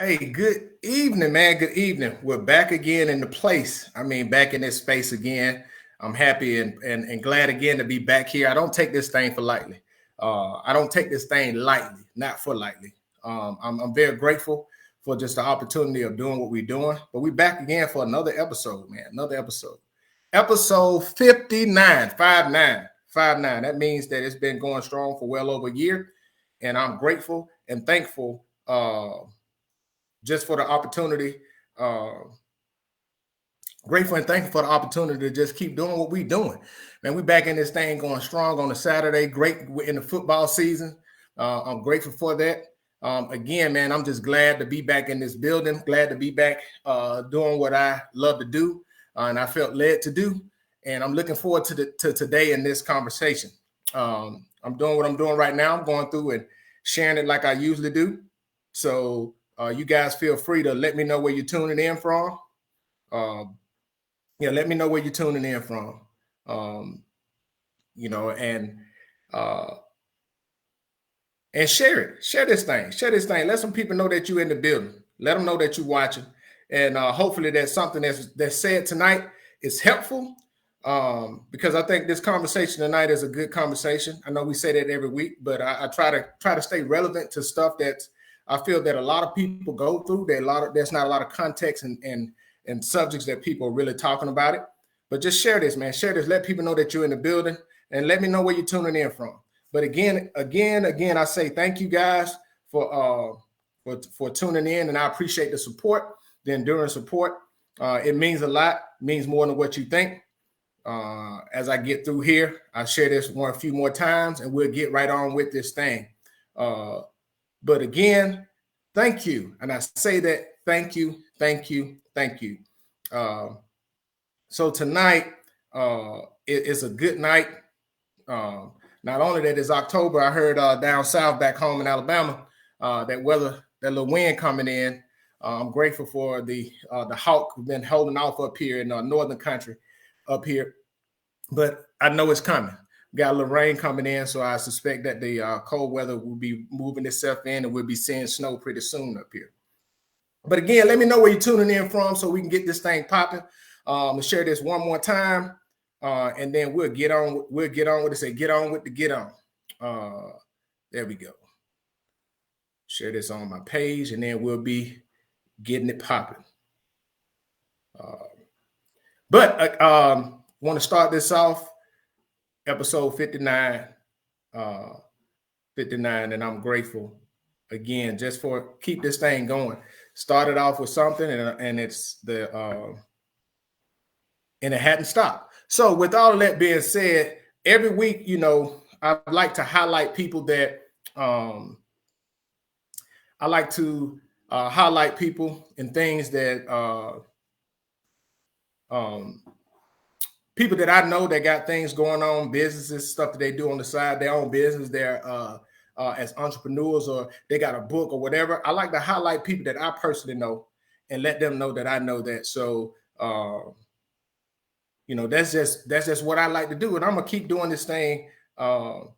Hey, good evening, man. Good evening. We're back again in the place. Back in this space again. I'm happy and glad again to be back here. I don't take this thing for lightly. I don't take this thing lightly, not for lightly. I'm very grateful for just the opportunity of doing what we're doing. But we're back again for another episode, man. Another episode. Episode 59, 59, 59. That means that it's been going strong for well over a year. And I'm grateful and thankful just for the opportunity. Uh, Grateful and thankful for the opportunity to just keep doing what we're doing. Man, we back in this thing going strong on a Saturday. Great in the football season. I'm grateful for that. Again, man, I'm just glad to be back in this building. Glad to be back doing what I love to do, and I felt led to do. And I'm looking forward to today in this conversation. I'm doing what I'm doing right now. I'm going through and sharing it like I usually do. So you guys feel free to let me know where you're tuning in from. Uh, let me know where you're tuning in from. Um, you know, uh, and share it. Share this thing. Share this thing. Let some people know that you're in the building. Let them know that you're watching, and hopefully that's something that's said tonight is helpful. Because I think this conversation tonight is a good conversation. I know we say that every week, but I try to stay relevant to stuff that I feel that a lot of people go through. There's not a lot of context and subjects that people are really talking about it. But just share this, man. Share this. Let people know that you're in the building, and let me know where you're tuning in from. But again, I say thank you guys for tuning in, and I appreciate the support, the enduring support. It means a lot. It means more than what you think. As I get through here, I'll share this a few more times, and we'll get right on with this thing. But again, thank you, and I say that thank you, thank you, thank you. So tonight is a good night. Not only that it's October, I heard down south back home in Alabama that weather, that little wind coming in. I'm grateful for the hawk been holding off up here in northern country up here, but I know it's coming. Got a little rain coming in, so I suspect that the cold weather will be moving itself in, and we'll be seeing snow pretty soon up here. But again, let me know where you're tuning in from so we can get this thing popping. I'll share this one more time, and then we'll get on. We'll get on with it. Say, get on with the get on. There we go. Share this on my page, and then we'll be getting it popping. But want to start this off, episode 59, 59, and I'm grateful again just for keep this thing going. Started off with something, and it's the and it hadn't stopped. So, with all of that being said, every week, I like to highlight people that I like to highlight people and things that people that I know that got things going on, businesses, stuff that they do on the side, their own business, they're as entrepreneurs, or they got a book or whatever. I like to highlight people that I personally know and let them know that I know that. So, that's just what I like to do, and I'm gonna keep doing this thing. I'm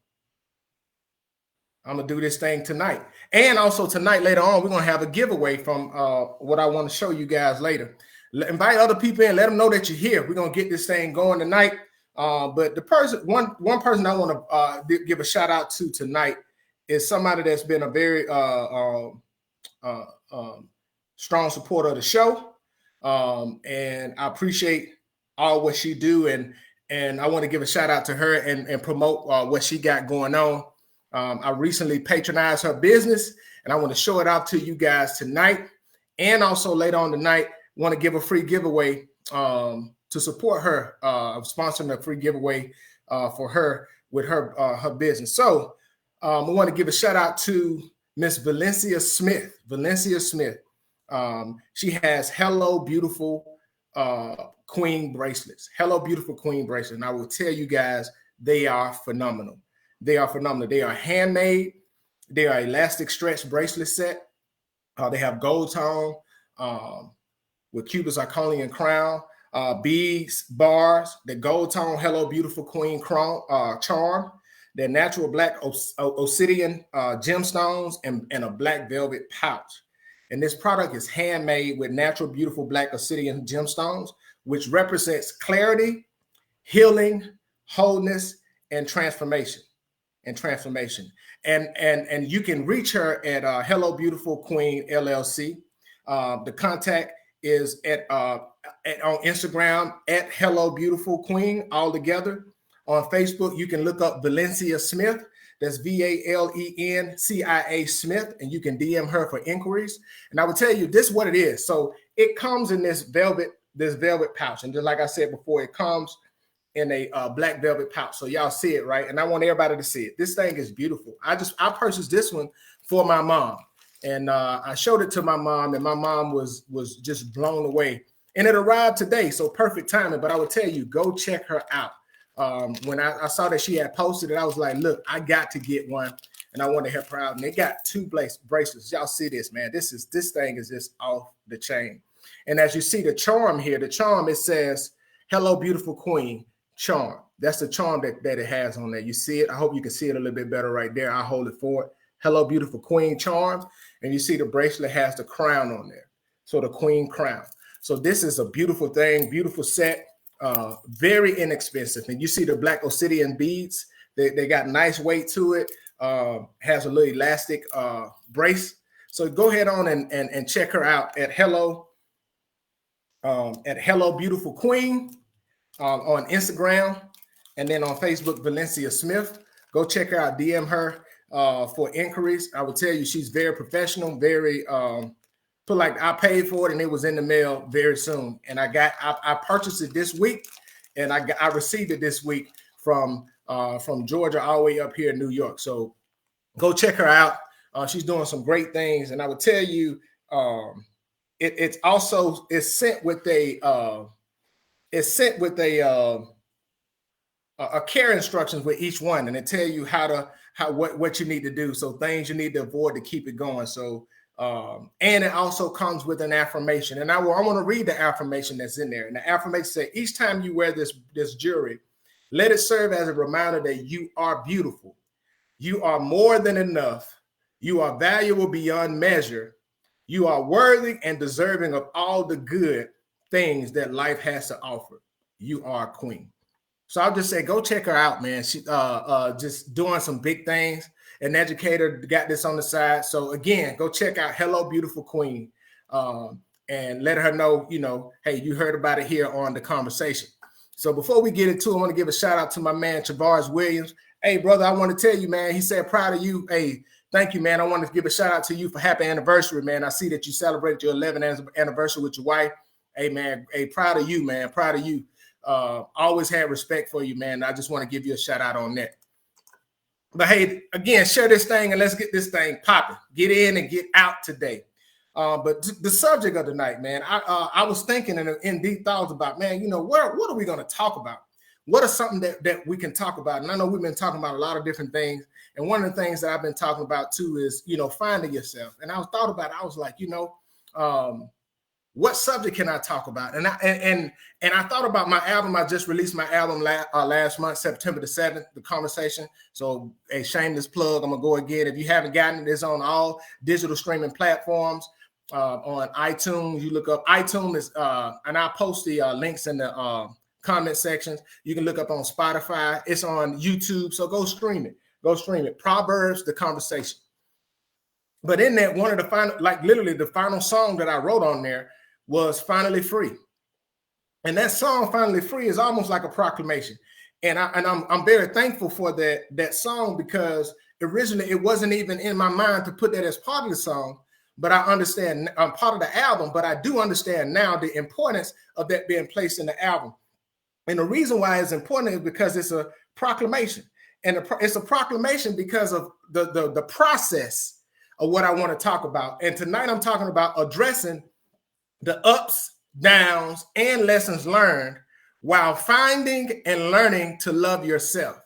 gonna do this thing tonight, and also tonight later on, we're gonna have a giveaway from what I want to show you guys later. Invite other people in, let them know that you're here. We're gonna get this thing going tonight. But the one person I want to give a shout out to tonight is somebody that's been a very strong supporter of the show, and I appreciate all what she do, and I want to give a shout out to her and promote what she got going on. I recently patronized her business, and I want to show it out to you guys tonight, and also later on tonight, want to give a free giveaway to support her. I'm sponsoring a free giveaway for her with her business. So I want to give a shout out to Miss Valencia Smith. Valencia Smith. She has Hello Beautiful Queen bracelets. Hello Beautiful Queen bracelets. And I will tell you guys, they are phenomenal. They are phenomenal. They are handmade. They are elastic stretch bracelet set. They have gold tone with Cupid's Zirconian crown, beads, bars, the gold tone Hello Beautiful Queen crown, charm, their natural black obsidian gemstones, and a black velvet pouch. And this product is handmade with natural, beautiful black obsidian gemstones, which represents clarity, healing, wholeness, and transformation. And you can reach her at Hello Beautiful Queen LLC. The contact is on Instagram at Hello Beautiful Queen, all together. On Facebook, you can look up Valencia Smith. That's VALENCIA Smith, and you can DM her for inquiries. And I will tell you this is what it is. So it comes in this velvet pouch, and just like I said before, it comes in a black velvet pouch. So y'all see it, right? And I want everybody to see it. This thing is beautiful. I purchased this one for my mom, and I showed it to my mom, and my mom was just blown away. And it arrived today, so perfect timing. But I would tell you, go check her out. When I saw that she had posted it, I was like, look, I got to get one, and I wanted her proud. And they got 2 bracelets. Y'all see this, man? This thing is just off the chain. And as you see the charm here, it says, "Hello, beautiful queen." Charm. That's the charm that it has on there. You see it? I hope you can see it a little bit better right there. I'll hold it forward. Hello, beautiful queen charm. And you see the bracelet has the crown on there. So the queen crown. So this is a beautiful thing, beautiful set, very inexpensive. And you see the black obsidian beads. They got nice weight to it. Has a little elastic brace. So go ahead on and check her out at Hello Beautiful Queen. On Instagram, and then on Facebook, Valencia Smith. Go check her out, DM her for inquiries. I will tell you, she's very professional, very put like I paid for it and it was in the mail very soon. And I purchased it this week, and I received it this week from Georgia all the way up here in New York. So go check her out. She's doing some great things, and I would tell you, it's sent with a care instructions with each one, and it tell you what you need to do. So things you need to avoid to keep it going. So and it also comes with an affirmation, and I want to read the affirmation that's in there. And the affirmation says, each time you wear this jewelry, let it serve as a reminder that you are beautiful, you are more than enough, you are valuable beyond measure, you are worthy and deserving of all the good things that life has to offer. You are a queen. So I'll just say, go check her out, man. She just doing some big things. An educator got this on the side. So again, go check out Hello Beautiful Queen, and let her know, hey, you heard about it here on The Conversation. So before we get into it, I want to give a shout out to my man, Travars Williams. Hey, brother, I want to tell you, man, he said, proud of you. Hey, thank you, man. I want to give a shout out to you for happy anniversary, man. I see that you celebrated your 11th anniversary with your wife. Hey, man, hey, proud of you, man. Proud of you. Always had respect for you, man. I just want to give you a shout out on that. But hey, again, share this thing and let's get this thing popping. Get in and get out today. But the subject of the night, man, I was thinking in deep thoughts about, man, what are we going to talk about? What is something that we can talk about? And I know we've been talking about a lot of different things. And one of the things that I've been talking about too is, finding yourself. And I thought about it. I was like, what subject can I talk about? And I thought about my album. I just released my album last month, September the 7th, The Conversation. So a shameless plug. I'm going to go again. If you haven't gotten it, it's on all digital streaming platforms, on iTunes. You look up iTunes, and I'll post the links in the comment sections. You can look up on Spotify. It's on YouTube. So go stream it. Go stream it. Proverbs, The Conversation. But in that, one of the final, like literally the final song that I wrote on there was Finally Free. And that song, Finally Free, is almost like a proclamation. And I'm very thankful for that song, because originally it wasn't even in my mind to put that as part of the song. But I understand, I'm part of the album, but I do understand now the importance of that being placed in the album. And the reason why it's important is because it's a proclamation. And it's a proclamation because of the process of what I want to talk about. And tonight I'm talking about addressing the ups, downs, and lessons learned while finding and learning to love yourself.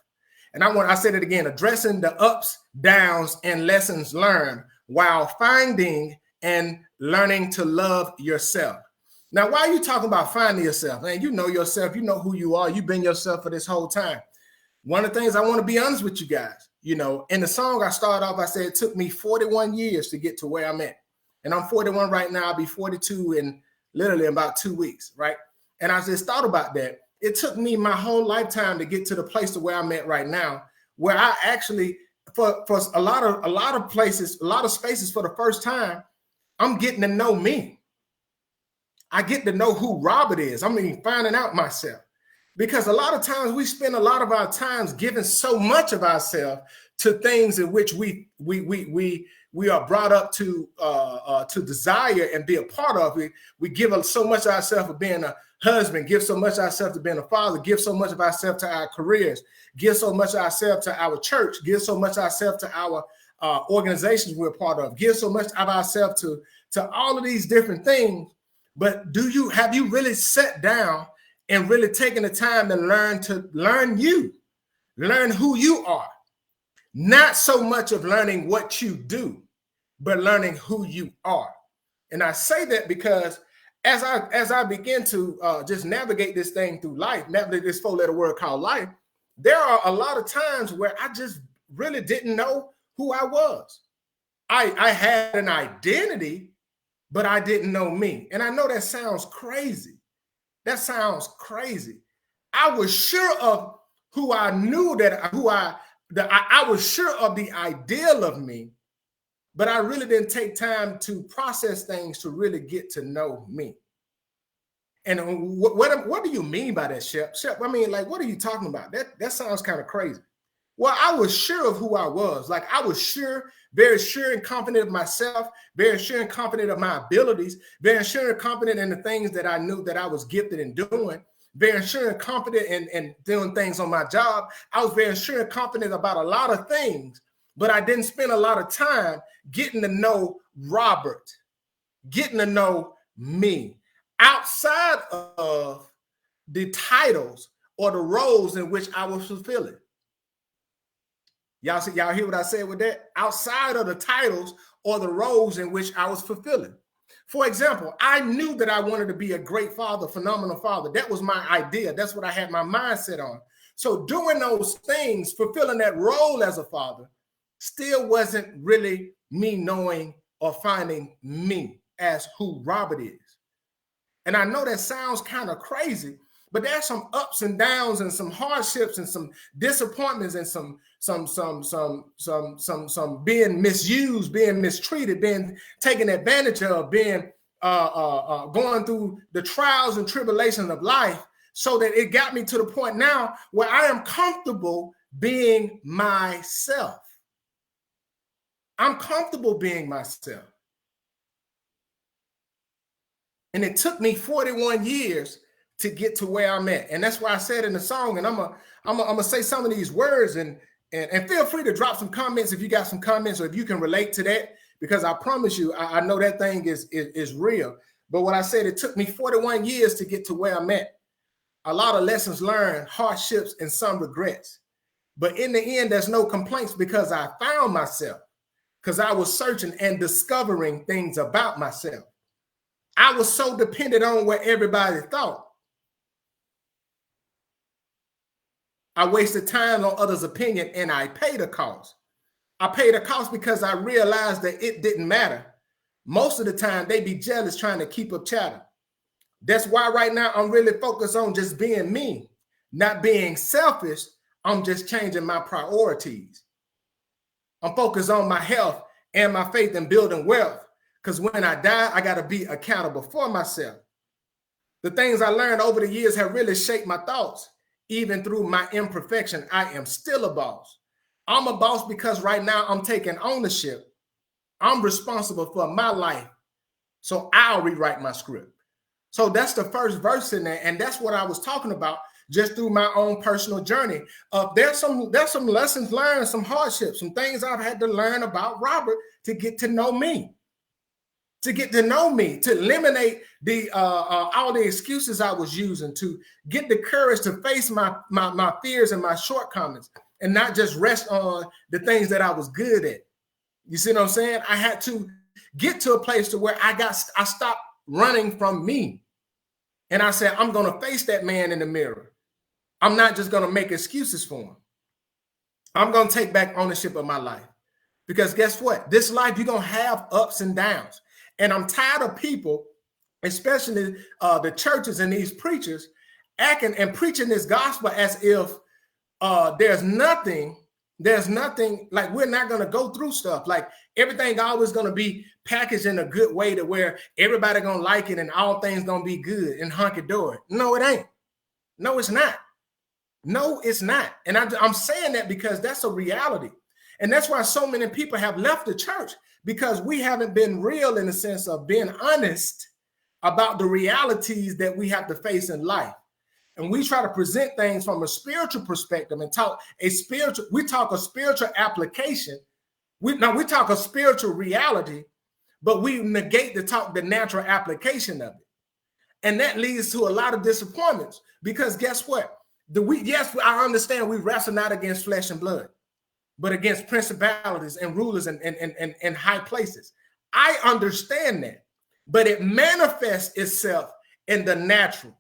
And I said it again, addressing the ups, downs, and lessons learned while finding and learning to love yourself. Now, why are you talking about finding yourself? Man, you know yourself, you know who you are. You've been yourself for this whole time. One of the things I want to be honest with you guys, in the song I started off, I said it took me 41 years to get to where I'm at. And I'm 41 right now. I'll be 42 in literally about 2 weeks, right? And I just thought about that. It took me my whole lifetime to get to the place to where I'm at right now, where I actually, for a lot of places, a lot of spaces, for the first time, I'm getting to know me. I get to know who Robert is. I mean, finding out myself. Because a lot of times we spend a lot of our times giving so much of ourselves to things in which we are brought up to desire and be a part of it. We give so much of ourselves for being a husband, give so much of ourselves to being a father, give so much of ourselves to our careers, give so much of ourselves to our church, give so much of ourselves to our organizations we're part of, give so much of ourselves to all of these different things. But have you really sat down and really taken the time to learn who you are? Not so much of learning what you do, but learning who you are. And I say that because as I begin to just navigate this thing through life, navigate this 4-letter word called life, there are a lot of times where I just really didn't know who I was. I had an identity, but I didn't know me. And I know that sounds crazy. That sounds crazy. I was sure of who I knew I was sure of the ideal of me, but I really didn't take time to process things to really get to know me. And what do you mean by that, Shep? Shep, I mean, like, what are you talking about? That sounds kind of crazy. Well, I was sure of who I was. Like, I was sure, very sure and confident of myself, very sure and confident of my abilities, very sure and confident in the things that I knew that I was gifted in doing, very sure and confident in doing things on my job. I was very sure and confident about a lot of things, but I didn't spend a lot of time getting to know Robert, getting to know me outside of the titles or the roles in which I was fulfilling. Y'all hear what I said with that? Outside of the titles or the roles in which I was fulfilling. For example, I knew that I wanted to be a great father, phenomenal father. That was my idea. That's what I had my mindset on. So doing those things, fulfilling that role as a father, still wasn't really me knowing or finding me as who Robert is. And I know that sounds kind of crazy, but there's some ups and downs and some hardships and some disappointments and some being misused, being mistreated, being taken advantage of, being going through the trials and tribulations of life, so that it got me to the point now where I am comfortable being myself. I'm comfortable being myself. And it took me 41 years to get to where I'm at. And that's why I said in the song, and I'm gonna say some of these words, and feel free to drop some comments if you got some comments or if you can relate to that, because I promise you, I know that thing is real. But what I said, it took me 41 years to get to where I'm at. A lot of lessons learned, hardships, and some regrets. But in the end, there's no complaints, because I found myself, because I was searching and discovering things about myself. I was so dependent on what everybody thought. I wasted time on others' opinion, and I paid a cost. I paid a cost because I realized that it didn't matter. Most of the time, they be jealous trying to keep up chatter. That's why right now I'm really focused on just being me, not being selfish. I'm just changing my priorities. I'm focused on my health and my faith in building wealth, because when I die, I got to be accountable for myself. The things I learned over the years have really shaped my thoughts. Even through my imperfection, I am still a boss. I'm a boss because right now I'm taking ownership. I'm responsible for my life. So I'll rewrite my script. So that's the first verse in there. And that's what I was talking about just through my own personal journey. There's some lessons learned, some hardships, some things I've had to learn about Robert to get to know me. To get to know me, to eliminate all the excuses I was using, to get the courage to face my fears and my shortcomings, and not just rest on the things that I was good at. You see what I'm saying? I had to get to a place to where I stopped running from me. And I said, I'm going to face that man in the mirror. I'm not just going to make excuses for him. I'm going to take back ownership of my life. Because guess what? This life, you're going to have ups and downs. And I'm tired of people, especially the churches and these preachers, acting and preaching this gospel as if there's nothing, like we're not going to go through stuff. Like everything always going to be packaged in a good way to where everybody going to like it and all things going to be good and hunky-dory. No, it ain't. No, it's not. No, it's not. And I'm saying that because that's a reality. And that's why so many people have left the church, because we haven't been real in the sense of being honest about the realities that we have to face in life. And we try to present things from a spiritual perspective and talk a spiritual application. We talk a spiritual reality, but we negate the natural application of it. And that leads to a lot of disappointments, because guess what? Yes, I understand we wrestle not against flesh and blood, but against principalities and rulers and high places. I understand that, but it manifests itself in the natural.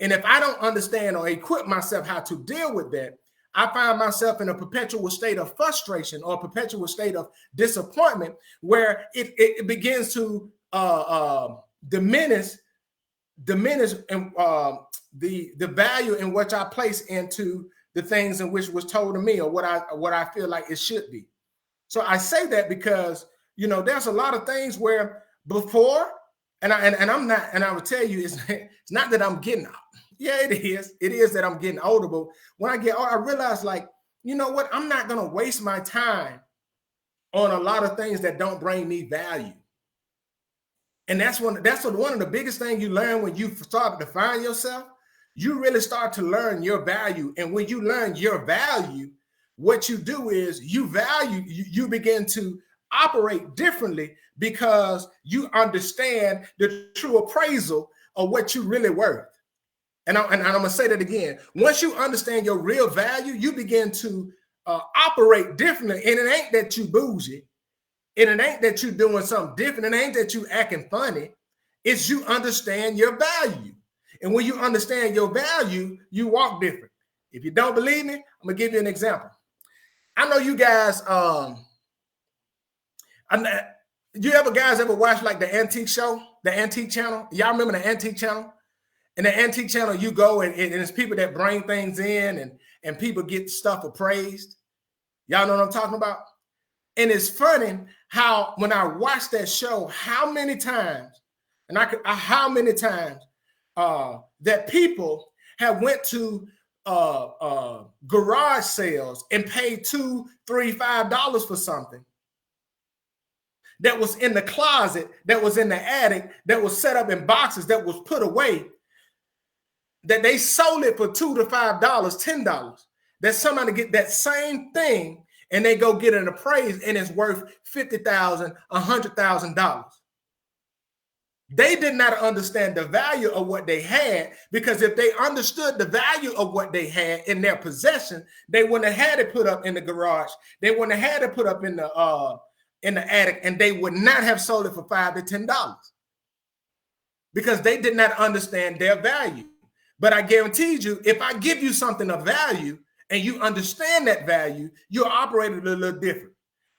And if I don't understand or equip myself how to deal with that, I find myself in a perpetual state of frustration or a perpetual state of disappointment, where it begins to diminish and the value in which I place into the things in which was told to me, or what I feel like it should be. So I say that because, there's a lot of things where before, and I would tell you, it's not that I'm getting, yeah, it is that I'm getting older, but when I get older, I realize, like, you know what, I'm not going to waste my time on a lot of things that don't bring me value. And that's one of the biggest things you learn when you start to define yourself. You really start to learn your value. And when you learn your value, what you do is you begin to operate differently, because you understand the true appraisal of what you really worth. And I'm going to say that again. Once you understand your real value, you begin to operate differently. And it ain't that you bougie. And it ain't that you doing something different. It ain't that you acting funny. It's you understand your value. And when you understand your value, you walk different. If you don't believe me, I'm going to give you an example. I know you guys, you ever watch like the Antique Show, the Antique Channel? Y'all remember the Antique Channel? And the Antique Channel, you go and it's people that bring things in and people get stuff appraised. Y'all know what I'm talking about? And it's funny how when I watch that show, how many times that people have went to garage sales and paid $2, $3, $5 for something that was in the closet, that was in the attic, that was set up in boxes, that was put away, that they sold it for $2 to $5, $10. That somebody get that same thing and they go get an appraised and it's worth $50,000, $100,000. They did not understand the value of what they had, because if they understood the value of what they had in their possession, they wouldn't have had it put up in the garage. They wouldn't have had it put up in the attic, and they would not have sold it for $5 to $10, because they did not understand their value. But I guarantee you, if I give you something of value and you understand that value, you'll operate a little different.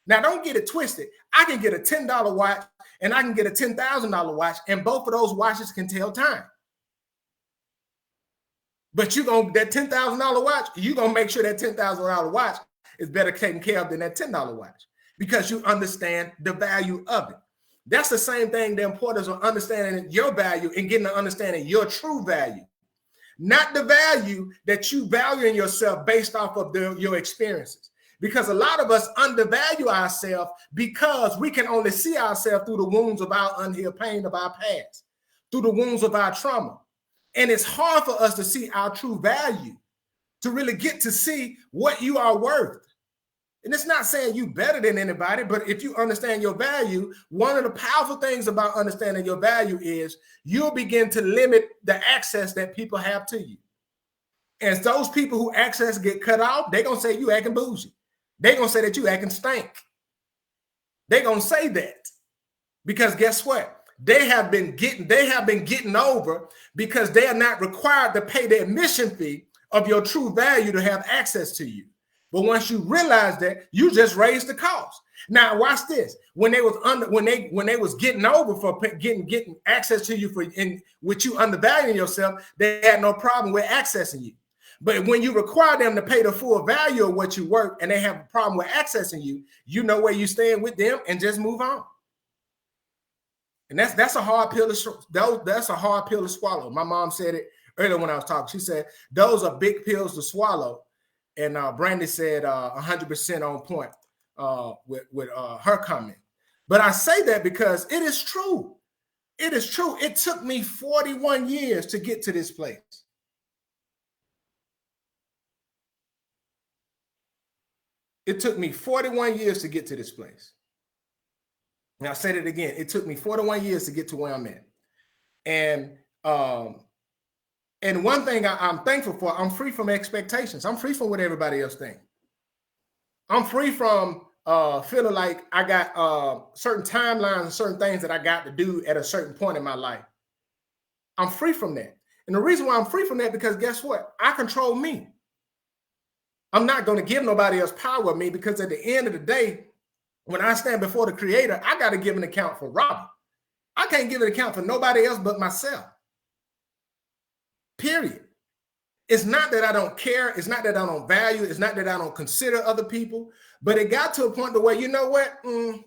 Now, don't get it twisted. I can get a $10 watch and I can get a $10,000 watch, and both of those watches can tell time. But that $10,000 watch, you're going to make sure that $10,000 watch is better taken care of than that $10 watch, because you understand the value of it. That's the same thing, the importance of understanding your value and getting to understanding your true value. Not the value that you value in yourself based off of your experiences. Because a lot of us undervalue ourselves because we can only see ourselves through the wounds of our unhealed pain of our past, through the wounds of our trauma. And it's hard for us to see our true value, to really get to see what you are worth. And it's not saying you better than anybody, but if you understand your value, one of the powerful things about understanding your value is you'll begin to limit the access that people have to you. And those people who access get cut off, they're going to say you acting bougie. They're going to say that you acting stink. They're going to say that because guess what? They have been getting over because they are not required to pay the admission fee of your true value to have access to you. But once you realize that, you just raised the cost. Now watch this. When they was getting over for getting access to you with you undervaluing yourself, they had no problem with accessing you. But when you require them to pay the full value of what you work and they have a problem with accessing you, you know where you stand with them and just move on. And that's a hard pill to swallow. My mom said it earlier when I was talking. She said those are big pills to swallow. And Brandy said 100% on point with her comment. But I say that because it is true. It is true. It took me 41 years to get to this place. It took me 41 years to get to this place. Now, I said it again. It took me 41 years to get to where I'm at. And one thing I'm thankful for, I'm free from expectations. I'm free from what everybody else thinks. I'm free from feeling like I got certain timelines and certain things that I got to do at a certain point in my life. I'm free from that. And the reason why I'm free from that, because guess what? I control me. I'm not going to give nobody else power of me, because at the end of the day, when I stand before the Creator, I got to give an account for Robert. I can't give an account for nobody else but myself. Period. It's not that I don't care. It's not that I don't value. It's not that I don't consider other people. But it got to a point to where, you know what? I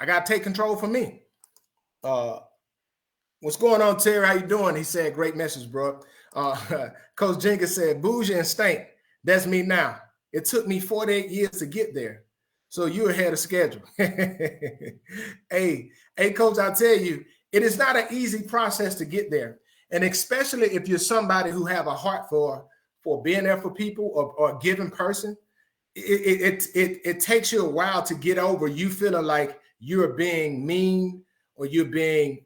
got to take control for me. What's going on, Terry? How you doing? He said, great message, bro. Coach Jenkins said, bougie and stank. That's me now. It took me 48 years to get there. So you're ahead of schedule. Hey, Coach, I'll tell you, it is not an easy process to get there. And especially if you're somebody who have a heart for being there for people or a given person, it takes you a while to get over you feeling like you're being mean or you're being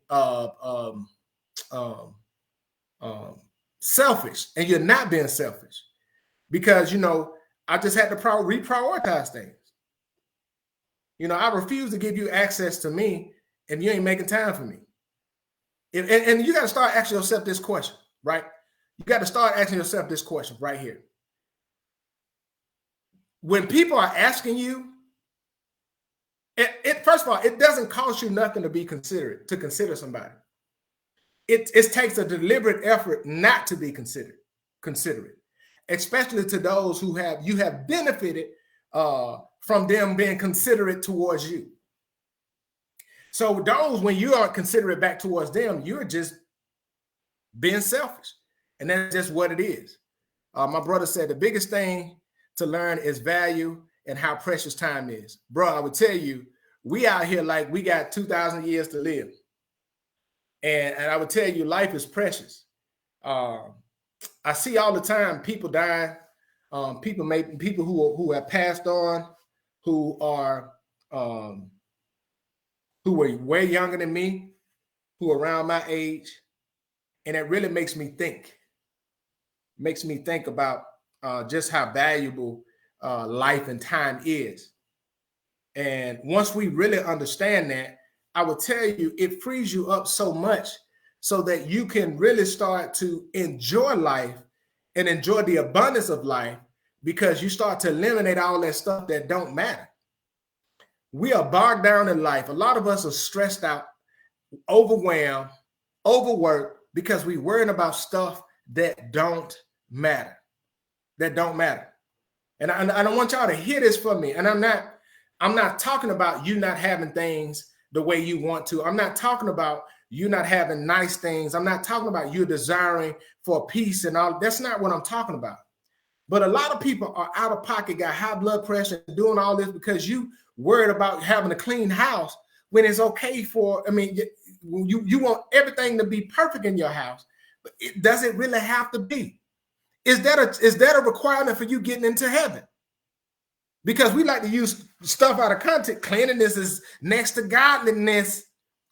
selfish, and you're not being selfish, because, you know, I just had to reprioritize things. You know, I refuse to give you access to me and you ain't making time for me. And you got to start asking yourself this question, right? You got to start asking yourself this question right here. When people are asking you, first of all, it doesn't cost you nothing to be considerate, to consider somebody. It takes a deliberate effort not to be considerate, especially to those who you have benefited from them being considerate towards you. So those, when you aren't considerate back towards them, you're just being selfish. And that's just what it is. My brother said the biggest thing to learn is value and how precious time is. Bro, I would tell you, we out here like we got 2,000 years to live. And I would tell you, life is precious. I see all the time people dying, people who have passed on, who are who were way younger than me, who are around my age. And it really makes me think. Makes me think about just how valuable life and time is. And once we really understand that, I will tell you, it frees you up so much so that you can really start to enjoy life and enjoy the abundance of life, because you start to eliminate all that stuff that don't matter. We are bogged down in life. A lot of us are stressed out, overwhelmed, overworked, because we're worrying about stuff that don't matter. That don't matter. And I don't want y'all to hear this from me. And I'm not talking about you not having things the way you want to. I'm not talking about you not having nice things. I'm not talking about you desiring for peace and all. That's not what I'm talking about. But a lot of people are out of pocket, got high blood pressure, doing all this because you worried about having a clean house, when it's okay for, I mean, you want everything to be perfect in your house, but does it really have to be? Is that a requirement for you getting into heaven? Because we like to use stuff out of context. Cleanliness is next to godliness.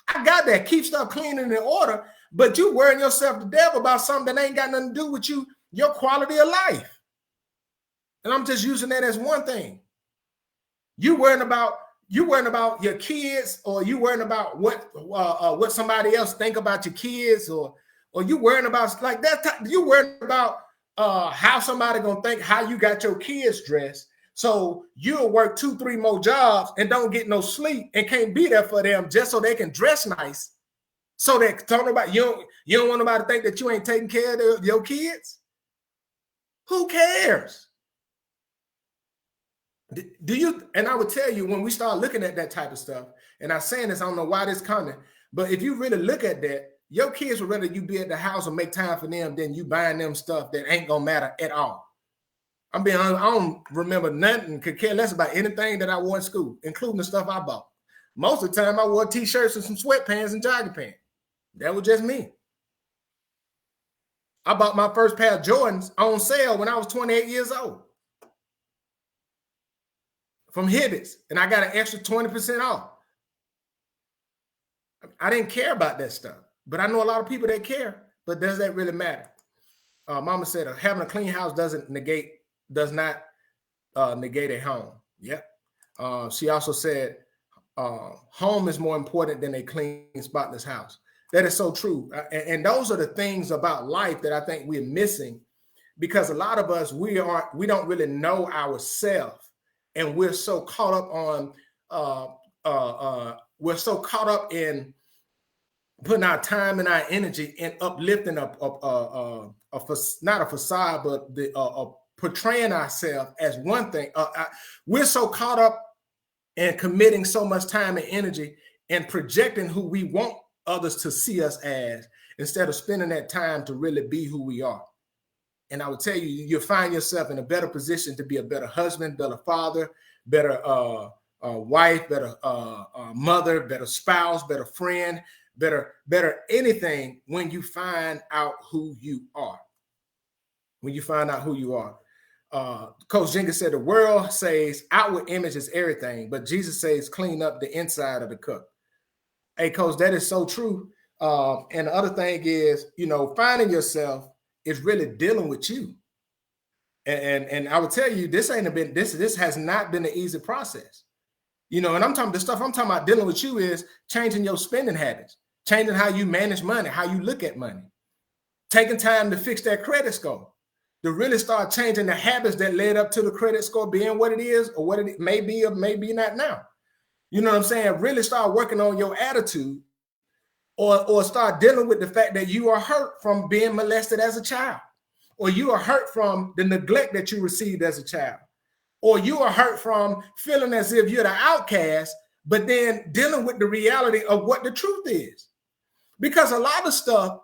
I got that. Keep stuff clean and in order, but you worrying yourself to death about something that ain't got nothing to do with you, your quality of life. And I'm just using that as one thing. You worrying about your kids, or you worrying about what somebody else think about your kids, or or you worrying about like that. You worrying about how somebody gonna think how you got your kids dressed. So you'll work 2-3 more jobs and don't get no sleep and can't be there for them just so they can dress nice. So that talking about you don't want nobody to think that you ain't taking care of your kids. Who cares? Do you? And I would tell you when we start looking at that type of stuff, and I'm saying this, I don't know why this coming, but if you really look at that, your kids would rather you be at the house and make time for them than you buying them stuff that ain't gonna matter at all. I'm being honest, I don't remember nothing, could care less about anything that I wore in school, including the stuff I bought. Most of the time I wore t-shirts and some sweatpants and jogging pants. That was just me. I bought my first pair of Jordans on sale when I was 28 years old from Hibbett's, and I got an extra 20% off. I didn't care about that stuff, but I know a lot of people that care, but does that really matter? Mama said having a clean house does not negate a home. Yep. She also said home is more important than a clean, spotless house. That is so true. And those are the things about life that I think we're missing, because a lot of us, we don't really know ourselves, and we're so caught up on we're so caught up in putting our time and our energy in uplifting not a facade, but the portraying ourselves as one thing. We're so caught up in committing so much time and energy and projecting who we want others to see us as, instead of spending that time to really be who we are. And I would tell you, you'll find yourself in a better position to be a better husband, better father, better wife, better mother, better spouse, better friend, better anything when you find out who you are. When you find out who you are. Coach Jenkins said the world says outward image is everything, but Jesus says clean up the inside of the cup. Hey, Coach, that is so true. And the other thing is, finding yourself is really dealing with you. And I would tell you, this has not been an easy process. And I'm talking about dealing with you is changing your spending habits, changing how you manage money, how you look at money, taking time to fix that credit score, to really start changing the habits that led up to the credit score being what it is, or what it may be, or maybe not now. You know what I'm saying? Really start working on your attitude, or start dealing with the fact that you are hurt from being molested as a child, or you are hurt from the neglect that you received as a child, or you are hurt from feeling as if you're the outcast, but then dealing with the reality of what the truth is. Because a lot of stuff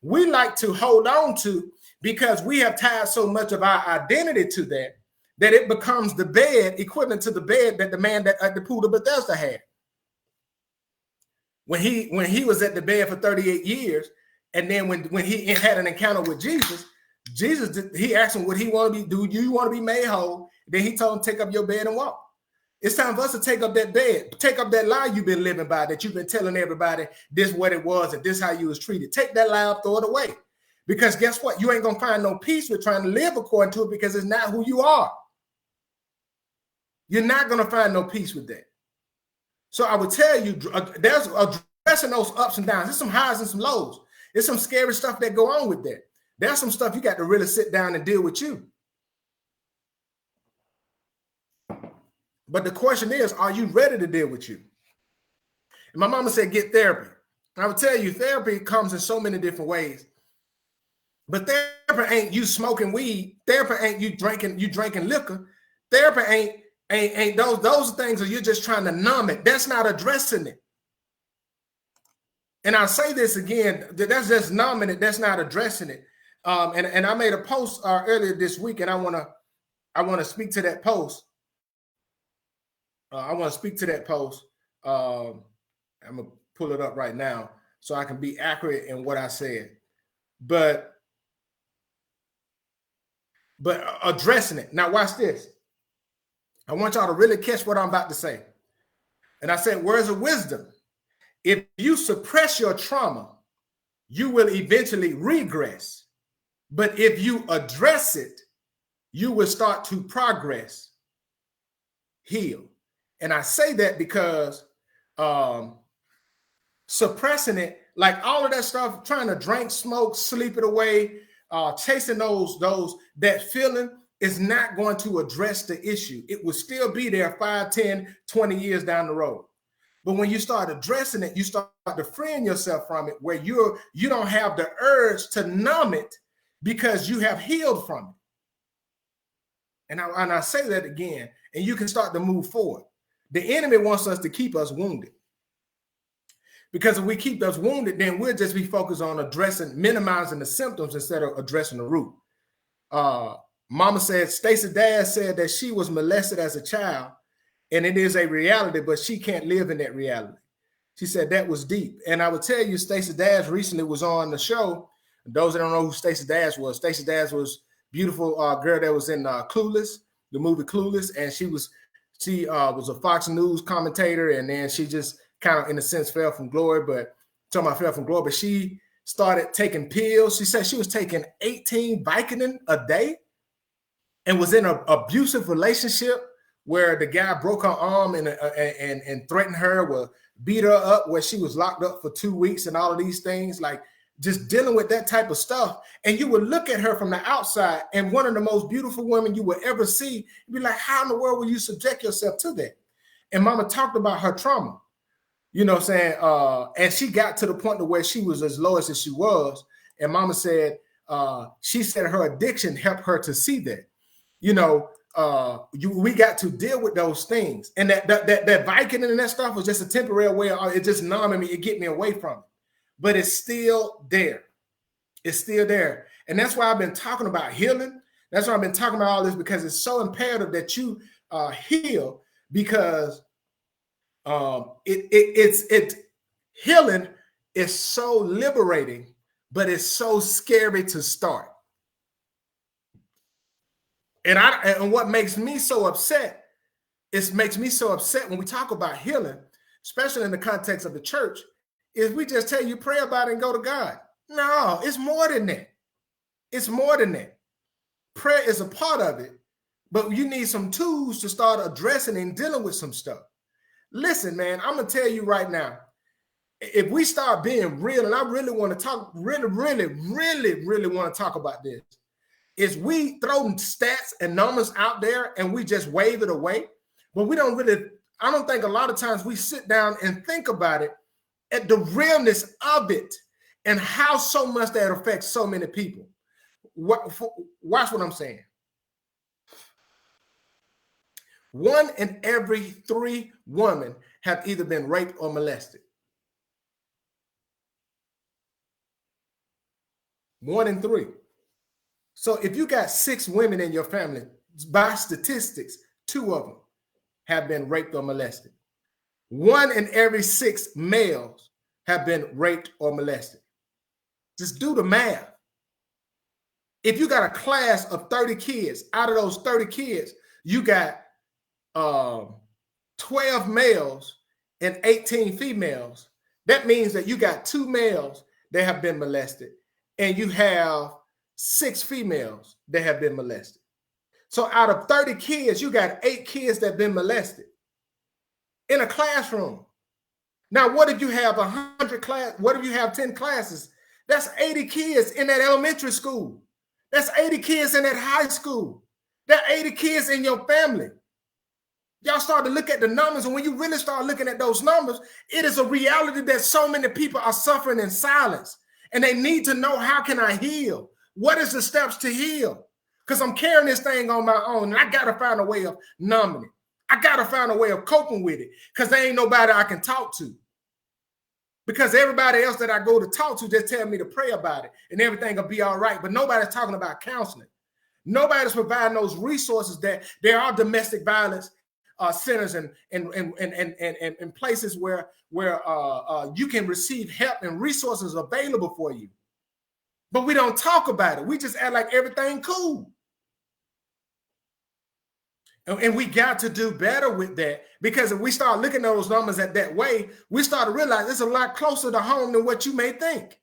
we like to hold on to because we have tied so much of our identity to that it becomes the bed equivalent to the bed that the man at the pool of Bethesda had. When he was at the bed for 38 years, and then when he had an encounter with Jesus, he asked him what he wanted to be. Do you want to be made whole? Then he told him, take up your bed and walk. It's time for us to take up that bed, take up that lie you've been living by, that you've been telling everybody this what it was and this how you was treated. Take that lie up, throw it away. Because guess what? You ain't going to find no peace with trying to live according to it, because it's not who you are. You're not going to find no peace with that. So I would tell you, there's addressing those ups and downs. There's some highs and some lows. There's some scary stuff that go on with that. There's some stuff you got to really sit down and deal with you. But the question is, are you ready to deal with you? And my mama said, get therapy. And I would tell you, therapy comes in so many different ways. But therapy ain't you smoking weed. Therapy ain't you drinking liquor. Therapy ain't those things that you're just trying to numb it. That's not addressing it. And I'll say this again, that's just numbing it. That's not addressing it. And I made a post earlier this week, and I want to speak to that post. I'm going to pull it up right now so I can be accurate in what I said. But addressing it. Now watch this. I want y'all to really catch what I'm about to say. And I said, words of wisdom. If you suppress your trauma, you will eventually regress. But if you address it, you will start to progress, heal. And I say that because suppressing it Like all of that stuff, trying to drink, smoke, sleep it away, chasing that feeling is not going to address the issue. It will still be there 5, 10, 20 years down the road. But when you start addressing it, you start to freeing yourself from it, where you don't have the urge to numb it because you have healed from it. And I say that again, and you can start to move forward. The enemy wants us to keep us wounded. Because if we keep us wounded, then we'll just be focused on minimizing the symptoms instead of addressing the root. Mama said, Stacey Dash said that she was molested as a child, and it is a reality, but she can't live in that reality. She said that was deep. And I would tell you, Stacey Dash recently was on the show. Those that don't know who Stacey Dash was a beautiful girl that was in Clueless, the movie Clueless, and she was a Fox News commentator, and then she just kind of, in a sense, fell from glory. But she started taking pills. She said she was taking 18 Vicodin a day and was in an abusive relationship where the guy broke her arm and threatened her, will beat her up, where she was locked up for 2 weeks and all of these things, like just dealing with that type of stuff. And you would look at her from the outside, and one of the most beautiful women you will ever see, you'd be like, how in the world will you subject yourself to that? And Mama talked about her trauma, you know what I'm saying? And she got to the point to where she was as low as she was. And Mama said, she said her addiction helped her to see that, we got to deal with those things. And that Vicodin and that stuff was just a temporary way of it just numbing me, it get me away from it. But it's still there. It's still there. And that's why I've been talking about healing. That's why I've been talking about all this, because it's so imperative that you heal, because healing is so liberating, but it's so scary to start. And what makes me so upset, when we talk about healing, especially in the context of the church, is we just tell you pray about it and go to God. No, it's more than that. It's more than that. Prayer is a part of it, but you need some tools to start addressing and dealing with some stuff. Listen, man, I'm going to tell you right now, if we start being real, and I really want to talk, really want to talk about this, is we throw stats and numbers out there and we just wave it away. But we don't really, I don't think a lot of times we sit down and think about it at the realness of it and how so much that affects so many people. Watch what I'm saying. 1 in every 3 women have either been raped or molested. 1 in 3. So if you got 6 women in your family, by statistics, 2 of them have been raped or molested. 1 in every 6 males have been raped or molested. Just do the math. If you got a class of 30 kids, out of those 30 kids, you got 12 males and 18 females. That means that you got 2 males that have been molested, and you have 6 females that have been molested. So out of 30 kids, you got 8 kids that have been molested in a classroom. Now, what if you have 100 class? What if you have 10 classes? That's 80 kids in that elementary school. That's 80 kids in that high school. That's 80 kids in your family. Y'all start to look at the numbers, and when you really start looking at those numbers, it is a reality that so many people are suffering in silence, and they need to know, how can I heal? What is the steps to heal? Because I'm carrying this thing on my own, and I got to find a way of numbing it. I got to find a way of coping with it, because there ain't nobody I can talk to. Because everybody else that I go to talk to just tell me to pray about it and everything will be all right. But nobody's talking about counseling. Nobody's providing those resources that there are domestic violence centers and places where you can receive help and resources available for you. But we don't talk about it. We just act like everything cool. And we got to do better with that, because if we start looking at those numbers that way, we start to realize it's a lot closer to home than what you may think.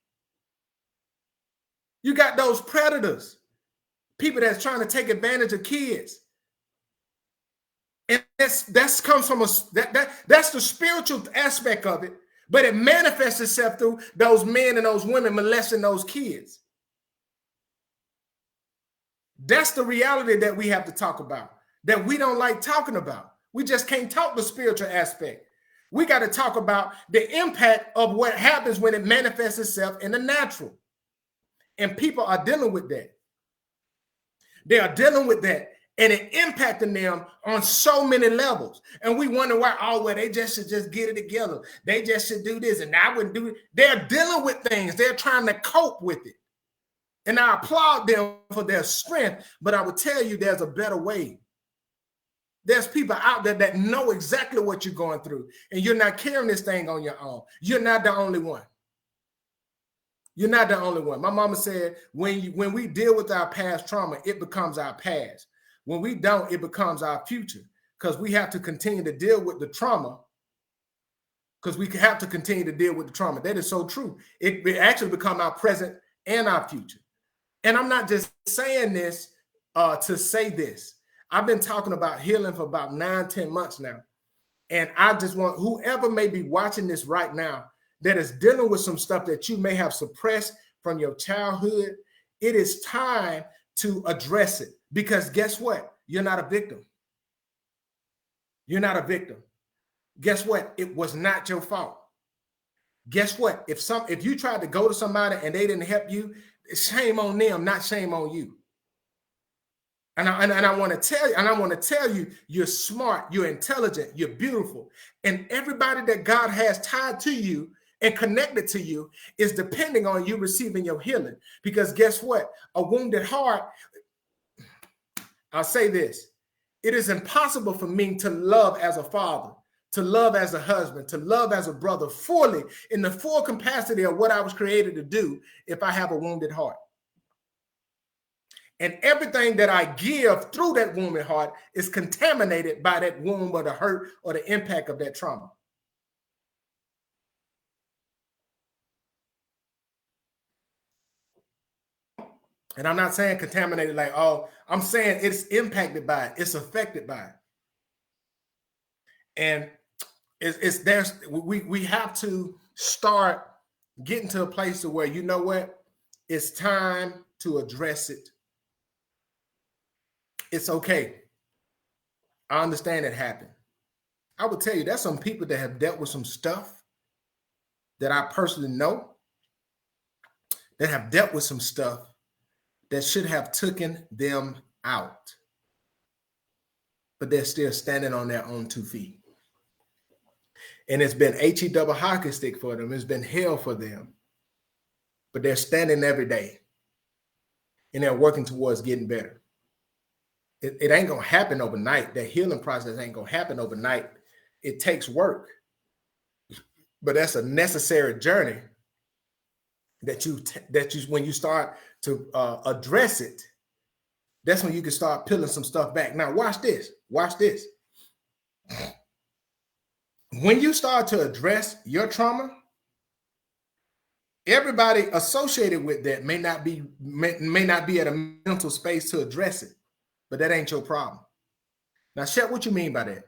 You got those predators, people that's trying to take advantage of kids. And that's comes from that's the spiritual aspect of it. But it manifests itself through those men and those women molesting those kids. That's the reality that we have to talk about, that we don't like talking about. We just can't talk the spiritual aspect. We got to talk about the impact of what happens when it manifests itself in the natural. And people are dealing with that. They are dealing with that, and it impacting them on so many levels. And we wonder why, oh, well, they just should just get it together. They just should do this, and I wouldn't do it. They're dealing with things. They're trying to cope with it. And I applaud them for their strength, but I would tell you there's a better way. There's people out there that know exactly what you're going through, and you're not carrying this thing on your own. You're not the only one. You're not the only one. My mama said, when we deal with our past trauma, it becomes our past. When we don't, it becomes our future, because we have to continue to deal with the trauma, because we have to continue to deal with the trauma. That is so true. It actually becomes our present and our future. And I'm not just saying this to say this. I've been talking about healing for about 9-10 months now. And I just want whoever may be watching this right now that is dealing with some stuff that you may have suppressed from your childhood, it is time to address it. Because guess what? You're not a victim. You're not a victim. Guess what? It was not your fault. Guess what? If you tried to go to somebody and they didn't help you, shame on them, not shame on you. And I want to tell you, you're smart, you're intelligent, you're beautiful. And everybody that God has tied to you and connected to you is depending on you receiving your healing. Because guess what? A wounded heart, I'll say this, it is impossible for me to love as a father, to love as a husband, to love as a brother fully in the full capacity of what I was created to do if I have a wounded heart. And everything that I give through that wounded heart is contaminated by that wound or the hurt or the impact of that trauma. And I'm not saying contaminated like, oh, I'm saying it's impacted by it. It's affected by it. And we have to start getting to a place to where, you know what? It's time to address it. It's okay. I understand it happened. I would tell you, there's some people that have dealt with some stuff that I personally know that have dealt with some stuff that should have taken them out. But they're still standing on their own 2 feet. And it's been HE double hockey stick for them. It's been hell for them. But they're standing every day. And they're working towards getting better. It ain't going to happen overnight. That healing process ain't going to happen overnight. It takes work. But that's a necessary journey that when you start to address it, that's when you can start peeling some stuff back. Now, watch this. Watch this. When you start to address your trauma, everybody associated with that may not be at a mental space to address it. But that ain't your problem. Now, Shep, what you mean by that?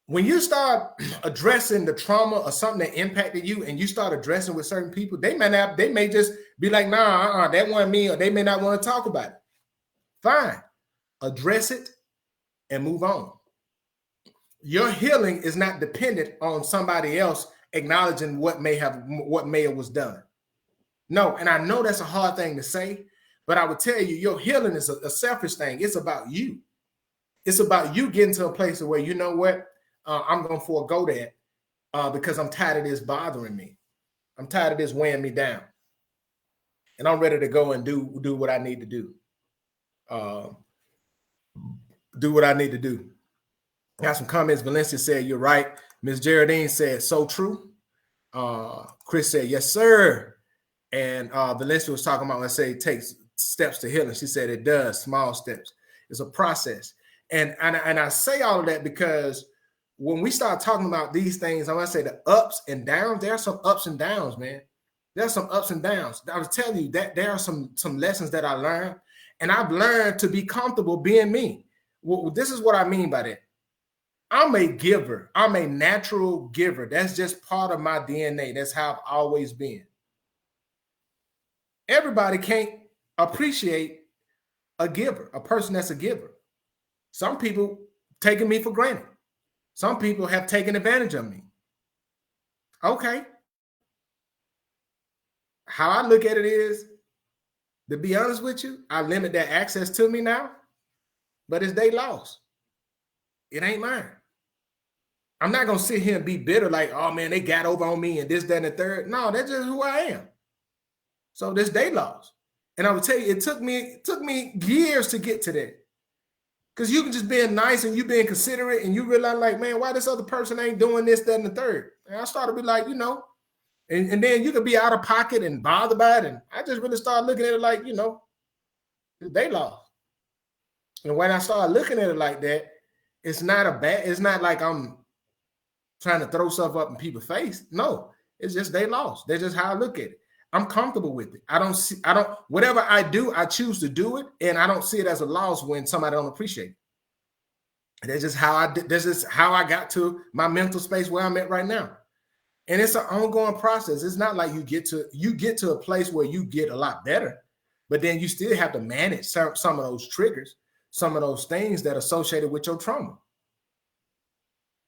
When you start addressing the trauma or something that impacted you, and you start addressing with certain people, they may just be like, nah, that wasn't me, or they may not want to talk about it. Fine. Address it and move on. Your healing is not dependent on somebody else acknowledging what may have was done. No, and I know that's a hard thing to say. But I would tell you, your healing is a selfish thing. It's about you. It's about you getting to a place where, you know what, I'm going to forego that because I'm tired of this bothering me. I'm tired of this weighing me down. And I'm ready to go and do what I need to do. Do what I need to do. Got some comments. Valencia said, you're right. Miss Geraldine said, so true. Chris said, yes, sir. And Valencia was talking about, let's say, it takes steps to healing. She said it does, small steps. It's a process. And I say all of that because when we start talking about these things, I want to say the ups and downs, there are some ups and downs, man. There's some ups and downs. I was telling you that there are some lessons that I learned, and I've learned to be comfortable being me. Well, this is what I mean by that. I'm a giver. I'm a natural giver. That's just part of my DNA. That's how I've always been. Everybody can't appreciate a giver, a person that's a giver. Some people taking me for granted. Some people have taken advantage of me. Okay. How I look at it is, to be honest with you, I limit their access to me now, but it's their loss. It ain't mine. I'm not going to sit here and be bitter like, oh man, they got over on me and this, that, and the third. No, that's just who I am. So this they lost. And I would tell you, it took me years to get to that. Because you can just being nice and you being considerate and you realize like, man, why this other person ain't doing this, that, and the third. And I started to be like, and then you could be out of pocket and bothered by it. And I just really started looking at it like, they lost. And when I started looking at it like that, it's not like I'm trying to throw stuff up in people's face. No, it's just they lost. That's just how I look at it. I'm comfortable with it. Whatever I do, I choose to do it. And I don't see it as a loss when somebody don't appreciate it. That's just how I got to my mental space where I'm at right now. And it's an ongoing process. It's not like you get to a place where you get a lot better, but then you still have to manage some of those triggers, some of those things that are associated with your trauma.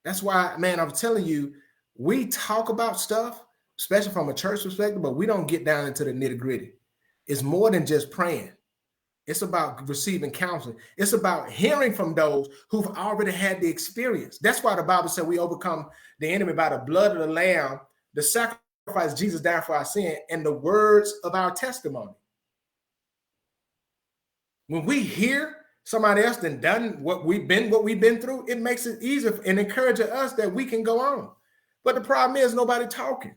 That's why, man, I'm telling you, we talk about stuff, especially from a church perspective, but we don't get down into the nitty-gritty. It's more than just praying. It's about receiving counseling. It's about hearing from those who've already had the experience. That's why the Bible said we overcome the enemy by the blood of the Lamb, the sacrifice Jesus died for our sin, and the words of our testimony. When we hear somebody else done what we've been through, it makes it easier and encourages us that we can go on. But the problem is nobody talking.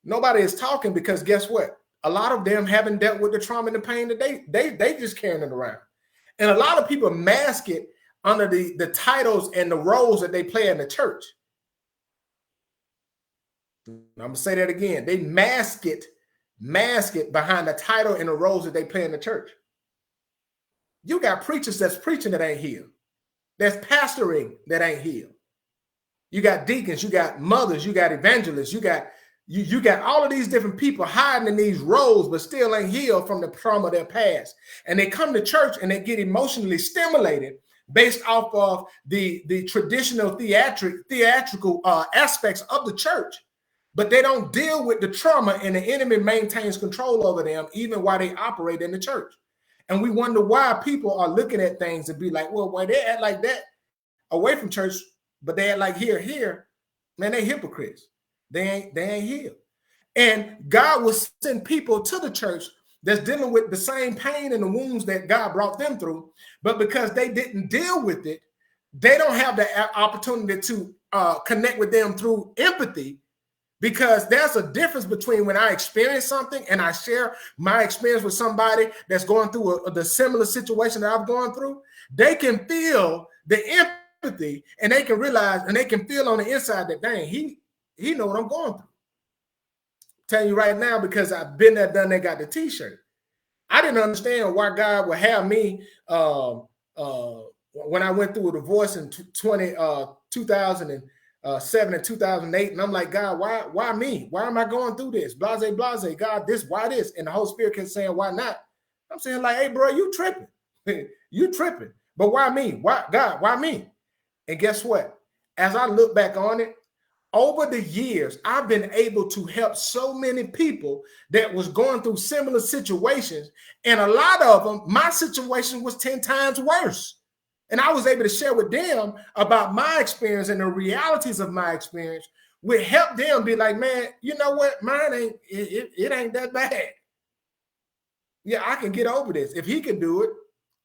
Nobody is talking because guess what? A lot of them haven't dealt with the trauma and the pain that they just carrying it around. And a lot of people mask it under the titles and the roles that they play in the church. I'm going to say that again. They mask it behind the title and the roles that they play in the church. You got preachers that's preaching that ain't healed. That's pastoring that ain't healed. You got deacons, you got mothers, you got evangelists, you got all of these different people hiding in these roles, but still ain't healed from the trauma of their past. And they come to church and they get emotionally stimulated based off of the traditional theatrical aspects of the church, but they don't deal with the trauma, and the enemy maintains control over them even while they operate in the church. And we wonder why people are looking at things and be like, well, why they act like that away from church, but they act like here, man, they hypocrites. They ain't healed. And God will send people to the church that's dealing with the same pain and the wounds that God brought them through. But because they didn't deal with it, they don't have the opportunity to connect with them through empathy, because there's a difference between when I experience something and I share my experience with somebody that's going through the similar situation that I've gone through. They can feel the empathy and they can realize and they can feel on the inside that, dang, he know what I'm going through. I'm telling you right now, because I've been there, done that, got the t-shirt. I didn't understand why God would have me when I went through a divorce in 2007 and 2008. And I'm like, God, why me? Why am I going through this? Blase, God, why this? And the Holy Spirit kept saying, why not? I'm saying like, hey, bro, you tripping. You tripping. But why me? Why, God, why me? And guess what? As I look back on it, over the years, I've been able to help so many people that was going through similar situations. And a lot of them, my situation was 10 times worse. And I was able to share with them about my experience and the realities of my experience, would help them be like, man, you know what? Mine it ain't that bad. Yeah, I can get over this. If he can do it,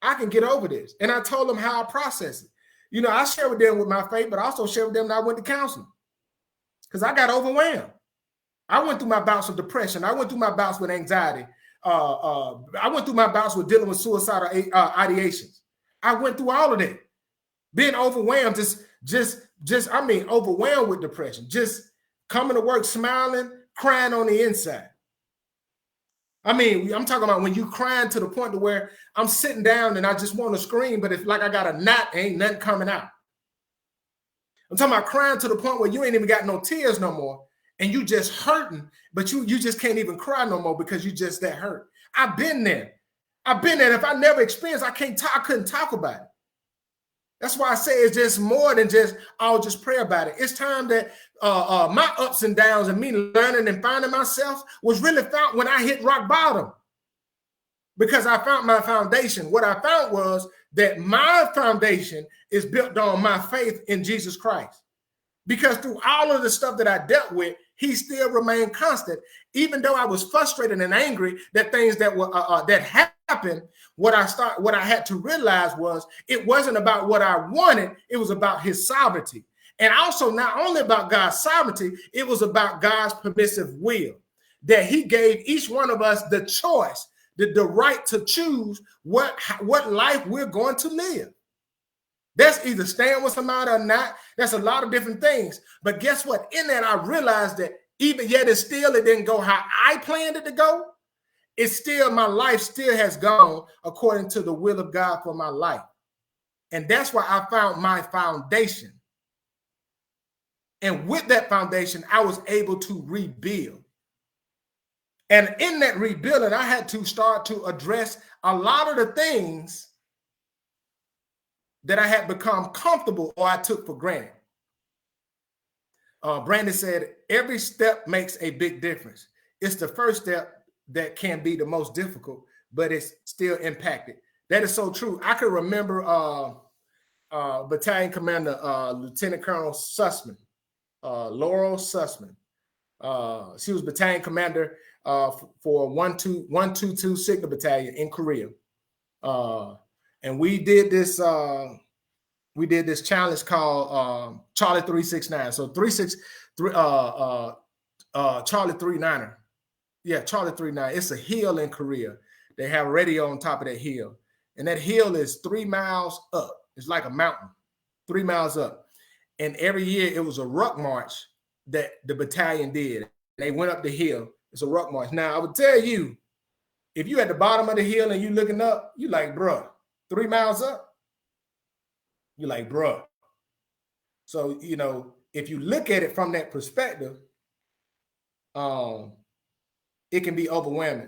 I can get over this. And I told them how I process it. You know, I share with them with my faith, but I also share with them that I went to counseling. Because I got overwhelmed. I went through my bouts of depression. I went through my bouts with anxiety. I went through my bouts with dealing with suicidal ideations. I went through all of that. Being overwhelmed, overwhelmed with depression. Just coming to work smiling, crying on the inside. I mean, I'm talking about when you crying to the point to where I'm sitting down and I just want to scream, but it's like I got a knot, ain't nothing coming out. I'm talking about crying to the point where you ain't even got no tears no more, and you just hurting, but you just can't even cry no more because you just that hurt. I've been there. I've been there. If I never experienced, I couldn't talk about it. That's why I say it's just more than just, I'll just pray about it. It's time that my ups and downs and me learning and finding myself was really found when I hit rock bottom. Because I found my foundation. What I found was that my foundation is built on my faith in Jesus Christ. Because through all of the stuff that I dealt with, he still remained constant. Even though I was frustrated and angry that things that were that happened, what I had to realize was it wasn't about what I wanted, it was about his sovereignty. And also not only about God's sovereignty, it was about God's permissive will, that he gave each one of us the choice, the right to choose what life we're going to live. That's either staying with somebody or not. That's a lot of different things. But guess what? In that, I realized that even yet it didn't go how I planned it to go. It's still, my life still has gone according to the will of God for my life. And that's why I found my foundation. And with that foundation, I was able to rebuild. And in that rebuilding, I had to start to address a lot of the things that I had become comfortable or I took for granted. Brandon said, every step makes a big difference. It's the first step that can be the most difficult, but it's still impacted. That is so true. I can remember Battalion Commander Lieutenant Colonel Sussman, Laurel Sussman. She was Battalion Commander for 122 Signal Battalion in Korea. And we did this challenge called Charlie 369. So Charlie 39er. Yeah, Charlie 39. It's a hill in Korea. They have radio on top of that hill. And that hill is 3 miles up. It's like a mountain, 3 miles up. And every year it was a ruck march that the battalion did. They went up the hill. It's a ruck march. Now, I would tell you, if you at the bottom of the hill and you looking up, you like, bruh, 3 miles up? You're like, bruh. So, you know, if you look at it from that perspective, it can be overwhelming.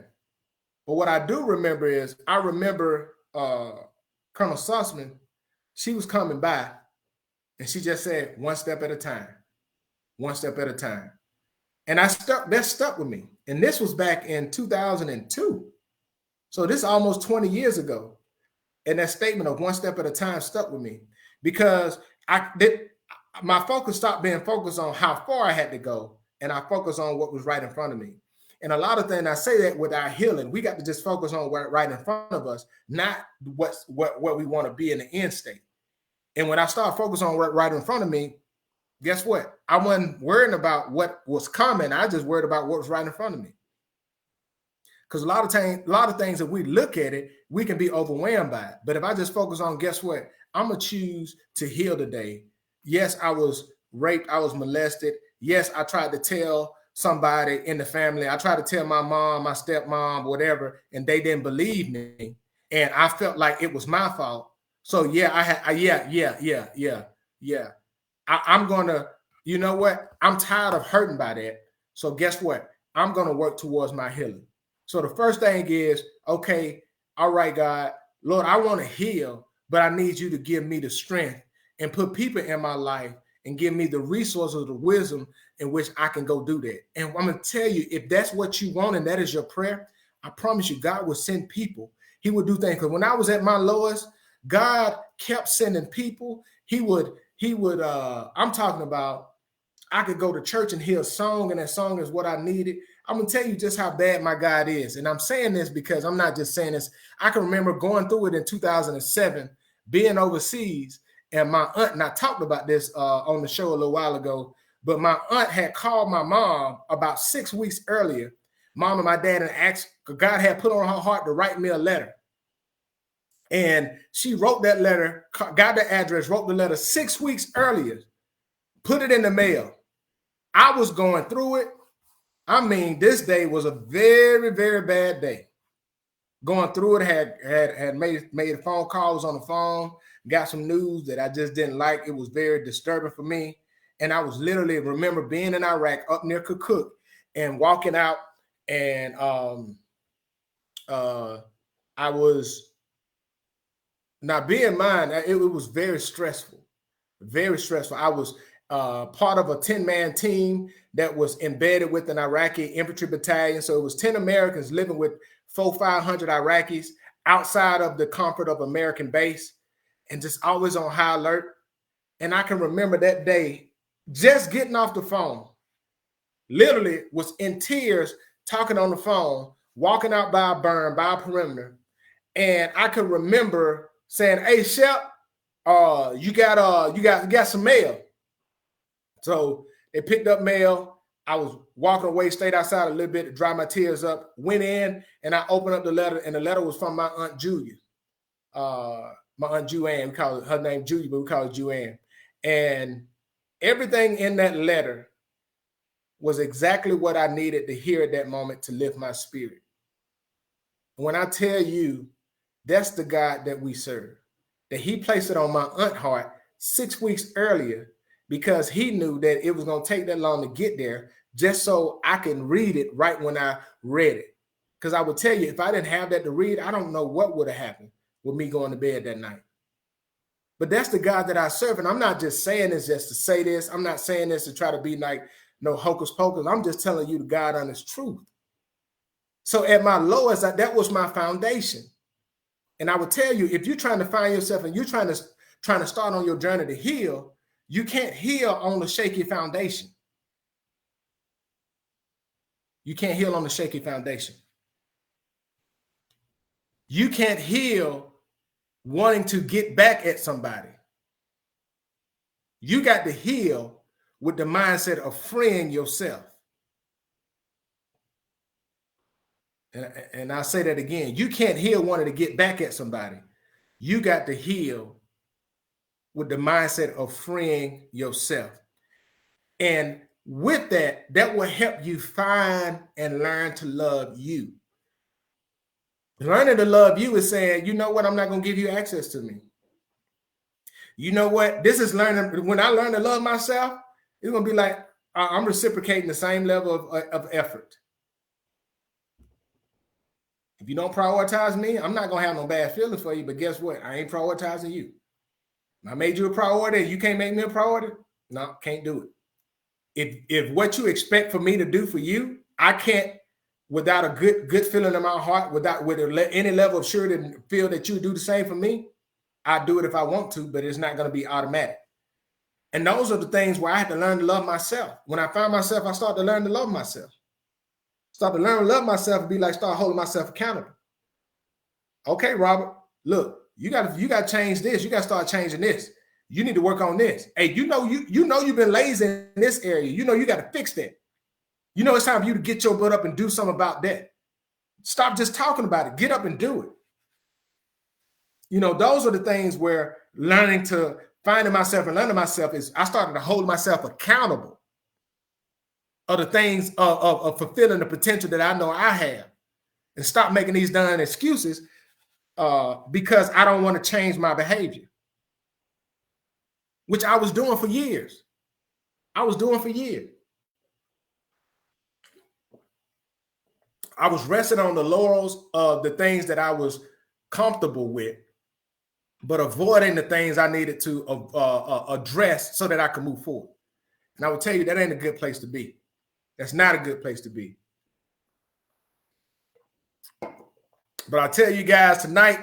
But what I do remember is, I remember Colonel Sussman, she was coming by and she just said, one step at a time, one step at a time. And that stuck with me. And this was back in 2002. So this is almost 20 years ago. And that statement of one step at a time stuck with me because my focus stopped being focused on how far I had to go. And I focused on what was right in front of me. And a lot of things, I say that with our healing, we got to just focus on what right in front of us, not what we want to be in the end state. And when I started focusing on what right in front of me, guess what? I wasn't worrying about what was coming. I just worried about what was right in front of me. Because a lot of things, if we look at it, we can be overwhelmed by it. But if I just focus on, guess what? I'm going to choose to heal today. Yes, I was raped. I was molested. Yes, I tried to tell somebody in the family. I tried to tell my mom, my stepmom, whatever, and they didn't believe me. And I felt like it was my fault. So yeah, I'm going to, you know what? I'm tired of hurting by that. So guess what? I'm going to work towards my healing. So the first thing is, okay, all right, God, Lord, I want to heal, but I need you to give me the strength and put people in my life and give me the resources, the wisdom in which I can go do that. And I'm going to tell you, if that's what you want and that is your prayer, I promise you, God will send people. He would do things. Because when I was at my lowest, God kept sending people. He would, I'm talking about, I could go to church and hear a song, and that song is what I needed. I'm going to tell you just how bad my God is. And I'm saying this because I'm not just saying this. I can remember going through it in 2007, being overseas, and my aunt, and I talked about this on the show a little while ago, but my aunt had called my mom about 6 weeks earlier, mom and my dad, and asked, God had put on her heart to write me a letter. And she wrote that letter, got the address, wrote the letter 6 weeks earlier, put it in the mail. I was going through it. I mean, this day was a very, very bad day. Going through it, had made phone calls on the phone, got some news that I just didn't like. It was very disturbing for me. And I was literally remember being in Iraq up near Kirkuk and walking out, and I was, now bear in mind, it was very stressful, very stressful. I was part of a 10-man team that was embedded with an Iraqi infantry battalion. So it was 10 Americans living with 400-500 Iraqis outside of the comfort of American base, and just always on high alert. And I can remember that day just getting off the phone, literally was in tears, talking on the phone, walking out by a burn, by a perimeter. And I can remember saying, "Hey, Shep, you got some mail." So they picked up mail. I was walking away, stayed outside a little bit to dry my tears up, went in, and I opened up the letter, and the letter was from my Aunt Julia. My Aunt Juanne, we call her name Julia, but we call her Juanne. And everything in that letter was exactly what I needed to hear at that moment to lift my spirit. When I tell you, that's the God that we serve, that he placed it on my aunt's heart 6 weeks earlier, because he knew that it was going to take that long to get there, just so I can read it right when I read it. Because I would tell you, if I didn't have that to read, I don't know what would have happened with me going to bed that night. But that's the God that I serve. And I'm not just saying this just to say this. I'm not saying this to try to be like no hocus pocus. I'm just telling you the God honest truth. So at my lowest, that was my foundation. And I would tell you, if you're trying to find yourself and you're trying to start on your journey to heal, you can't heal on the shaky foundation. You can't heal on the shaky foundation. You can't heal wanting to get back at somebody. You got to heal with the mindset of freeing yourself. And I'll say that again. You can't heal wanting to get back at somebody. You got to heal with the mindset of freeing yourself. And with that, that will help you find and learn to love you. Learning to love you is saying, you know what, I'm not going to give you access to me. You know what, this is learning. When I learn to love myself, it's going to be like I'm reciprocating the same level of effort. If you don't prioritize me, I'm not going to have no bad feelings for you, but guess what? I ain't prioritizing you. I made you a priority. You can't make me a priority? No, can't do it. If what you expect for me to do for you, I can't, without a good feeling in my heart, with any level of surety and feel that you do the same for me, I do it if I want to, but it's not going to be automatic. And those are the things where I have to learn to love myself. When I find myself, I start to learn to love myself. Start to learn to love myself and be like, start holding myself accountable. Okay, Robert, look, you got to change this. You got to start changing this. You need to work on this. Hey, you know you've been lazy in this area. You know you got to fix that. You know it's time for you to get your butt up and do something about that. Stop just talking about it. Get up and do it. You know, those are the things where finding myself and learning myself is I started to hold myself accountable of the things of fulfilling the potential that I know I have, and stop making these darn excuses because I don't want to change my behavior, which I was doing for years. I was resting on the laurels of the things that I was comfortable with, but avoiding the things I needed to address so that I could move forward. And I will tell you, that ain't a good place to be. That's not a good place to be. But I'll tell you guys tonight,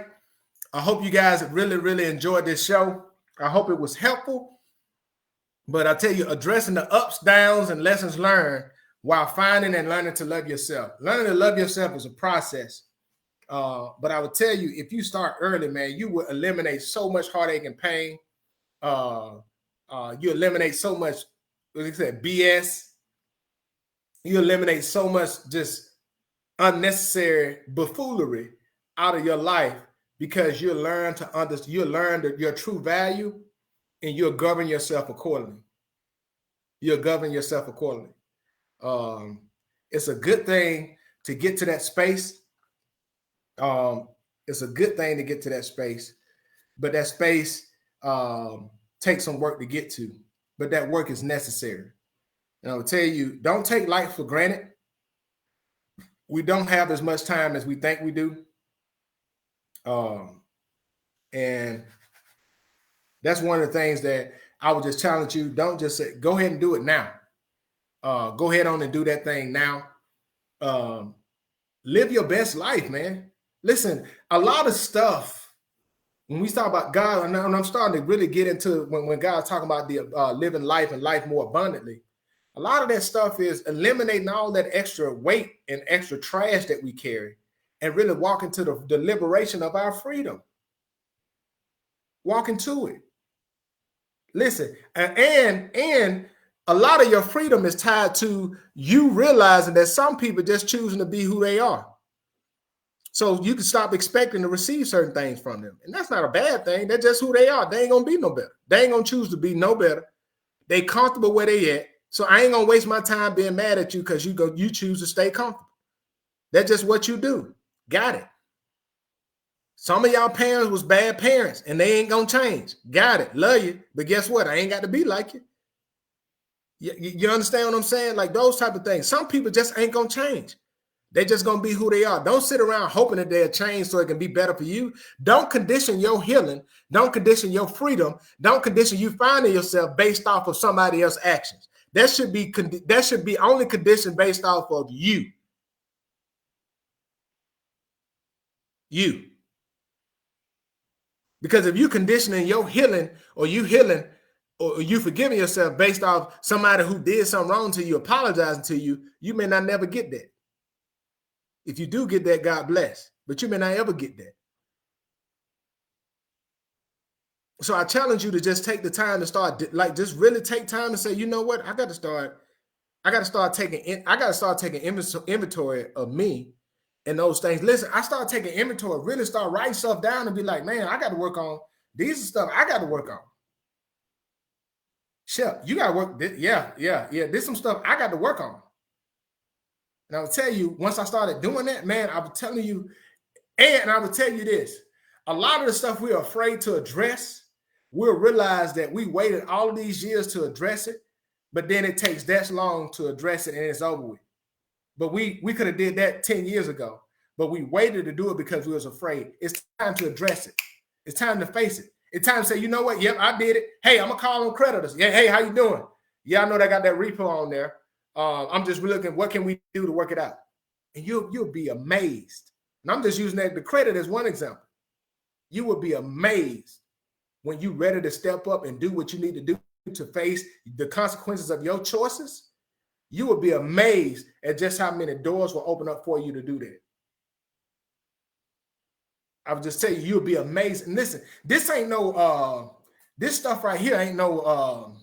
I hope you guys really, really enjoyed this show. I hope it was helpful. But I tell you, addressing the ups, downs, and lessons learned while finding and learning to love yourself. Learning to love yourself is a process. But I would tell you, if you start early, man, you will eliminate so much heartache and pain. You eliminate so much, what I said, BS. You eliminate so much just unnecessary buffoonery out of your life, because you learn your true value, and you'll govern yourself accordingly. It's a good thing to get to that space. But that space take some work to get to, but that work is necessary. And I will tell you, don't take life for granted. We don't have as much time as we think we do. And that's one of the things that I would just challenge you. Don't just say, go ahead and do it now. Go ahead on and do that thing now. Live your best life, man. Listen, a lot of stuff, when we talk about God, and I'm starting to really get into when God's talking about the living life and life more abundantly, a lot of that stuff is eliminating all that extra weight and extra trash that we carry and really walk into the liberation of our freedom. Walk into it. Listen, and a lot of your freedom is tied to you realizing that some people just choosing to be who they are. So you can stop expecting to receive certain things from them. And that's not a bad thing. That's just who they are. They ain't going to be no better. They ain't going to choose to be no better. They comfortable where they at. So I ain't going to waste my time being mad at you because you choose to stay comfortable. That's just what you do. Got it. Some of y'all parents was bad parents and they ain't going to change. Got it. Love you. But guess what? I ain't got to be like you. You understand what I'm saying? Like those type of things. Some people just ain't going to change. They're just going to be who they are. Don't sit around hoping that they'll change so it can be better for you. Don't condition your healing. Don't condition your freedom. Don't condition you finding yourself based off of somebody else's actions. That should be only conditioned based off of you. You. Because if you conditioning your healing or you forgiving yourself based off somebody who did something wrong to you, apologizing to you, you may not never get that. If you do get that, God bless. But you may not ever get that. So I challenge you to just take the time to start, just really take time to say, you know what? I got to start taking inventory of me and those things. Listen, I start taking inventory, really start writing stuff down and be like, man, I got to work on these stuff I got to work on. Shep, you got to work. Yeah. There's some stuff I got to work on. And I will tell you, once I started doing that, man, I was telling you, and I will tell you this, a lot of the stuff we're afraid to address, we'll realize that we waited all of these years to address it, but then it takes that long to address it and it's over with. But we could have did that 10 years ago, but we waited to do it because we was afraid. It's time to address it. It's time to face it. It's time to say, you know what? Yep, I did it. Hey, I'm going to call on creditors. Yeah, hey, how you doing? Yeah, I know they got that repo on there. I'm just looking, what can we do to work it out? And you'll be amazed. And I'm just using the credit as one example. You will be amazed when you're ready to step up and do what you need to do to face the consequences of your choices. You will be amazed at just how many doors will open up for you to do that. I would just tell you, you'll be amazed. And listen, this ain't no, this stuff right here ain't no,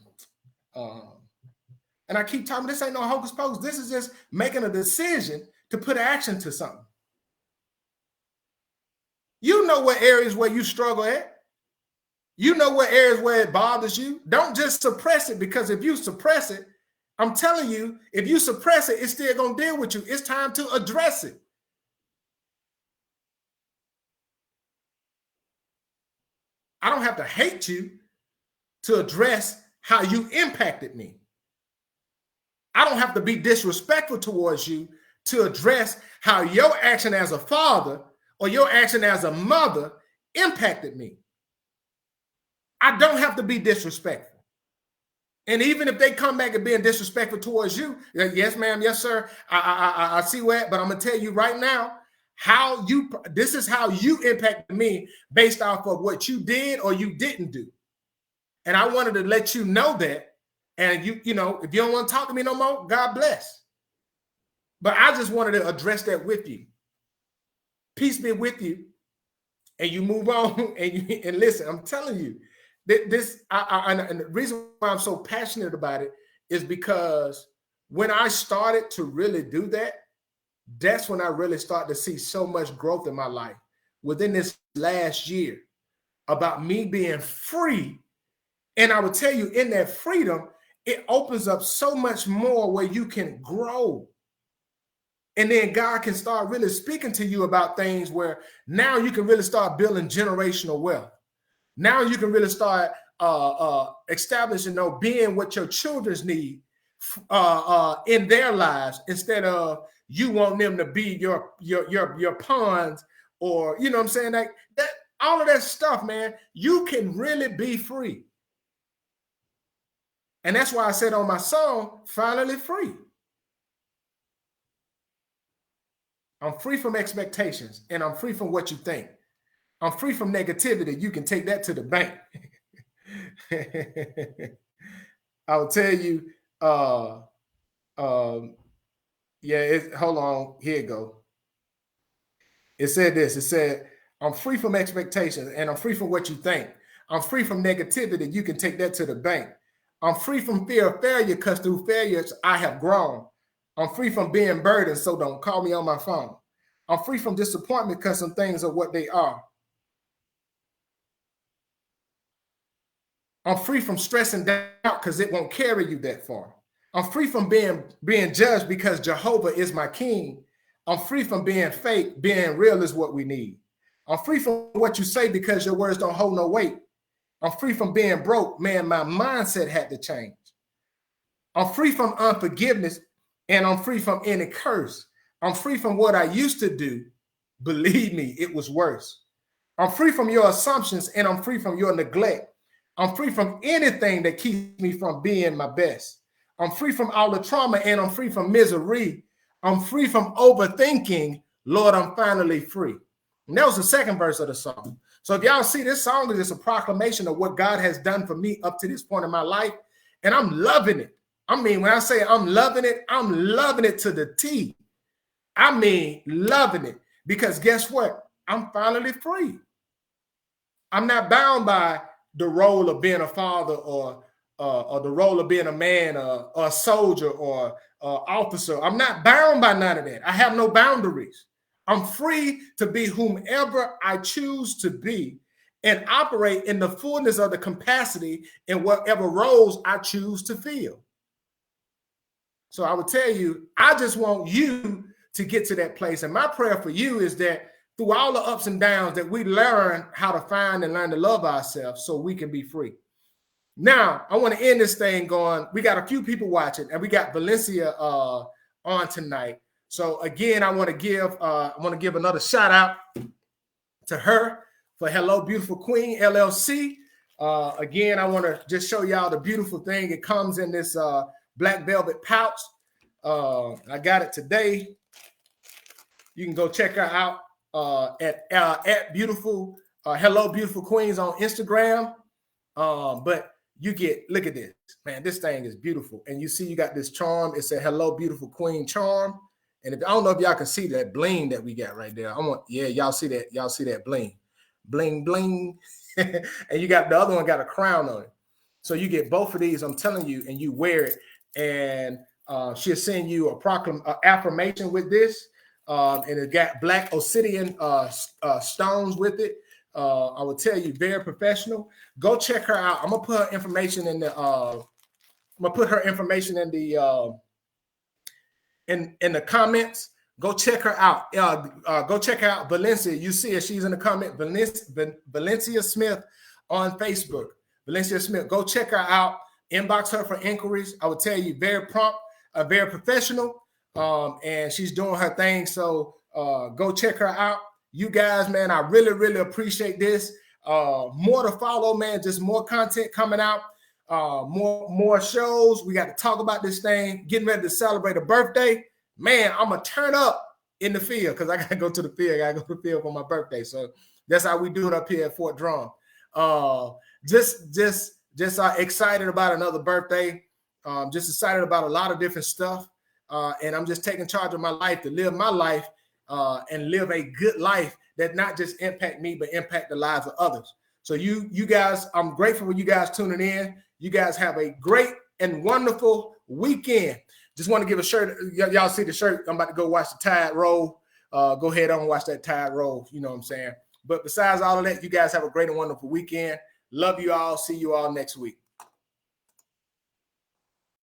and I keep talking, this ain't no hocus pocus. This is just making a decision to put action to something. You know what areas where you struggle at. You know what areas where it bothers you. Don't just suppress it, because if you suppress it, I'm telling you, if you suppress it, it's still going to deal with you. It's time to address it. I don't have to hate you to address how you impacted me. I don't have to be disrespectful towards you to address how your action as a father or your action as a mother impacted me. I don't have to be disrespectful. And even if they come back and being disrespectful towards you, yes, ma'am, yes, sir, I see that, but I'm going to tell you right now, this is how you impacted me based off of what you did or you didn't do. And I wanted to let you know that. And you know, if you don't want to talk to me no more, God bless. But I just wanted to address that with you. Peace be with you. And you move on and listen, I'm telling you, and the reason why I'm so passionate about it is because when I started to really do that, that's when I really started to see so much growth in my life within this last year about me being free. And I would tell you, in that freedom, it opens up so much more where you can grow. And then God can start really speaking to you about things where now you can really start building generational wealth. Now you can really start establishing, being what your children's need in their lives, instead of you want them to be your pawns, or you know what I'm saying, like that. All of that stuff, man, you can really be free. And that's why I said on my song, finally free. I'm free from expectations, and I'm free from what you think. I'm free from negativity. You can take that to the bank. I'll tell you, yeah, hold on, here it go. It said this, it said, I'm free from expectations, and I'm free from what you think. I'm free from negativity. You can take that to the bank. I'm free from fear of failure, because through failures, I have grown. I'm free from being burdened, so don't call me on my phone. I'm free from disappointment, because some things are what they are. I'm free from stress and doubt, because it won't carry you that far. I'm free from being judged, because Jehovah is my king. I'm free from being fake. Being real is what we need. I'm free from what you say, because your words don't hold no weight. I'm free from being broke. Man, my mindset had to change. I'm free from unforgiveness, and I'm free from any curse. I'm free from what I used to do. Believe me, it was worse. I'm free from your assumptions, and I'm free from your neglect. I'm free from anything that keeps me from being my best. I'm free from all the trauma, and I'm free from misery. I'm free from overthinking. Lord, I'm finally free. And that was the second verse of the song. So if y'all see, this song is just a proclamation of what God has done for me up to this point in my life. And I'm loving it. I mean, when I say I'm loving it to the T. I mean, loving it. Because guess what? I'm finally free. I'm not bound by the role of being a father, or the role of being a man, or a soldier, or officer. I'm not bound by none of that. I have no boundaries. I'm free to be whomever I choose to be, and operate in the fullness of the capacity in whatever roles I choose to fill. So I would tell you, I just want you to get to that place. And my prayer for you is that through all the ups and downs, that we learn how to find and learn to love ourselves, so we can be free. Now, I want to end this thing going. We got a few people watching, and we got Valencia on tonight. So again, I want to give another shout out to her for Hello Beautiful Queen LLC. Again, I want to just show y'all the beautiful thing. It comes in this black velvet pouch. I got it today. You can go check her out at beautiful Hello Beautiful Queens on Instagram. But you look at this, man. This thing is beautiful, and you see, you got this charm. It's a Hello Beautiful Queen charm. And I don't know if y'all can see that bling that we got right there. Y'all see that? Y'all see that bling, bling, bling. And you got the other one got a crown on it. So you get both of these. I'm telling you, and you wear it, and she'll send you a affirmation with this, and it got black obsidian stones with it. I will tell you, very professional. Go check her out. I'm gonna put her information in the. In the comments. Go check her out. Go check out Valencia. You see her. She's in the comment. Valencia Smith on Facebook. Valencia Smith. Go check her out. Inbox her for inquiries. I would tell you, very prompt, very professional, and she's doing her thing. So go check her out. You guys, man, I really, really appreciate this. More to follow, man. Just more content coming out. More shows. We got to talk about this thing. Getting ready to celebrate a birthday. Man, I'm gonna turn up in the field, because I gotta go to the field. I gotta go to the field for my birthday. So that's how we do it up here at Fort Drum. Just excited about another birthday. Just excited about a lot of different stuff. And I'm just taking charge of my life, to live my life and live a good life that not just impact me, but impact the lives of others. So you guys, I'm grateful for you guys tuning in. You guys have a great and wonderful weekend. Just want to give a shirt. Y'all see the shirt. I'm about to go watch the Tide roll. Go ahead on and watch that Tide roll. You know what I'm saying? But besides all of that, you guys have a great and wonderful weekend. Love you all. See you all next week.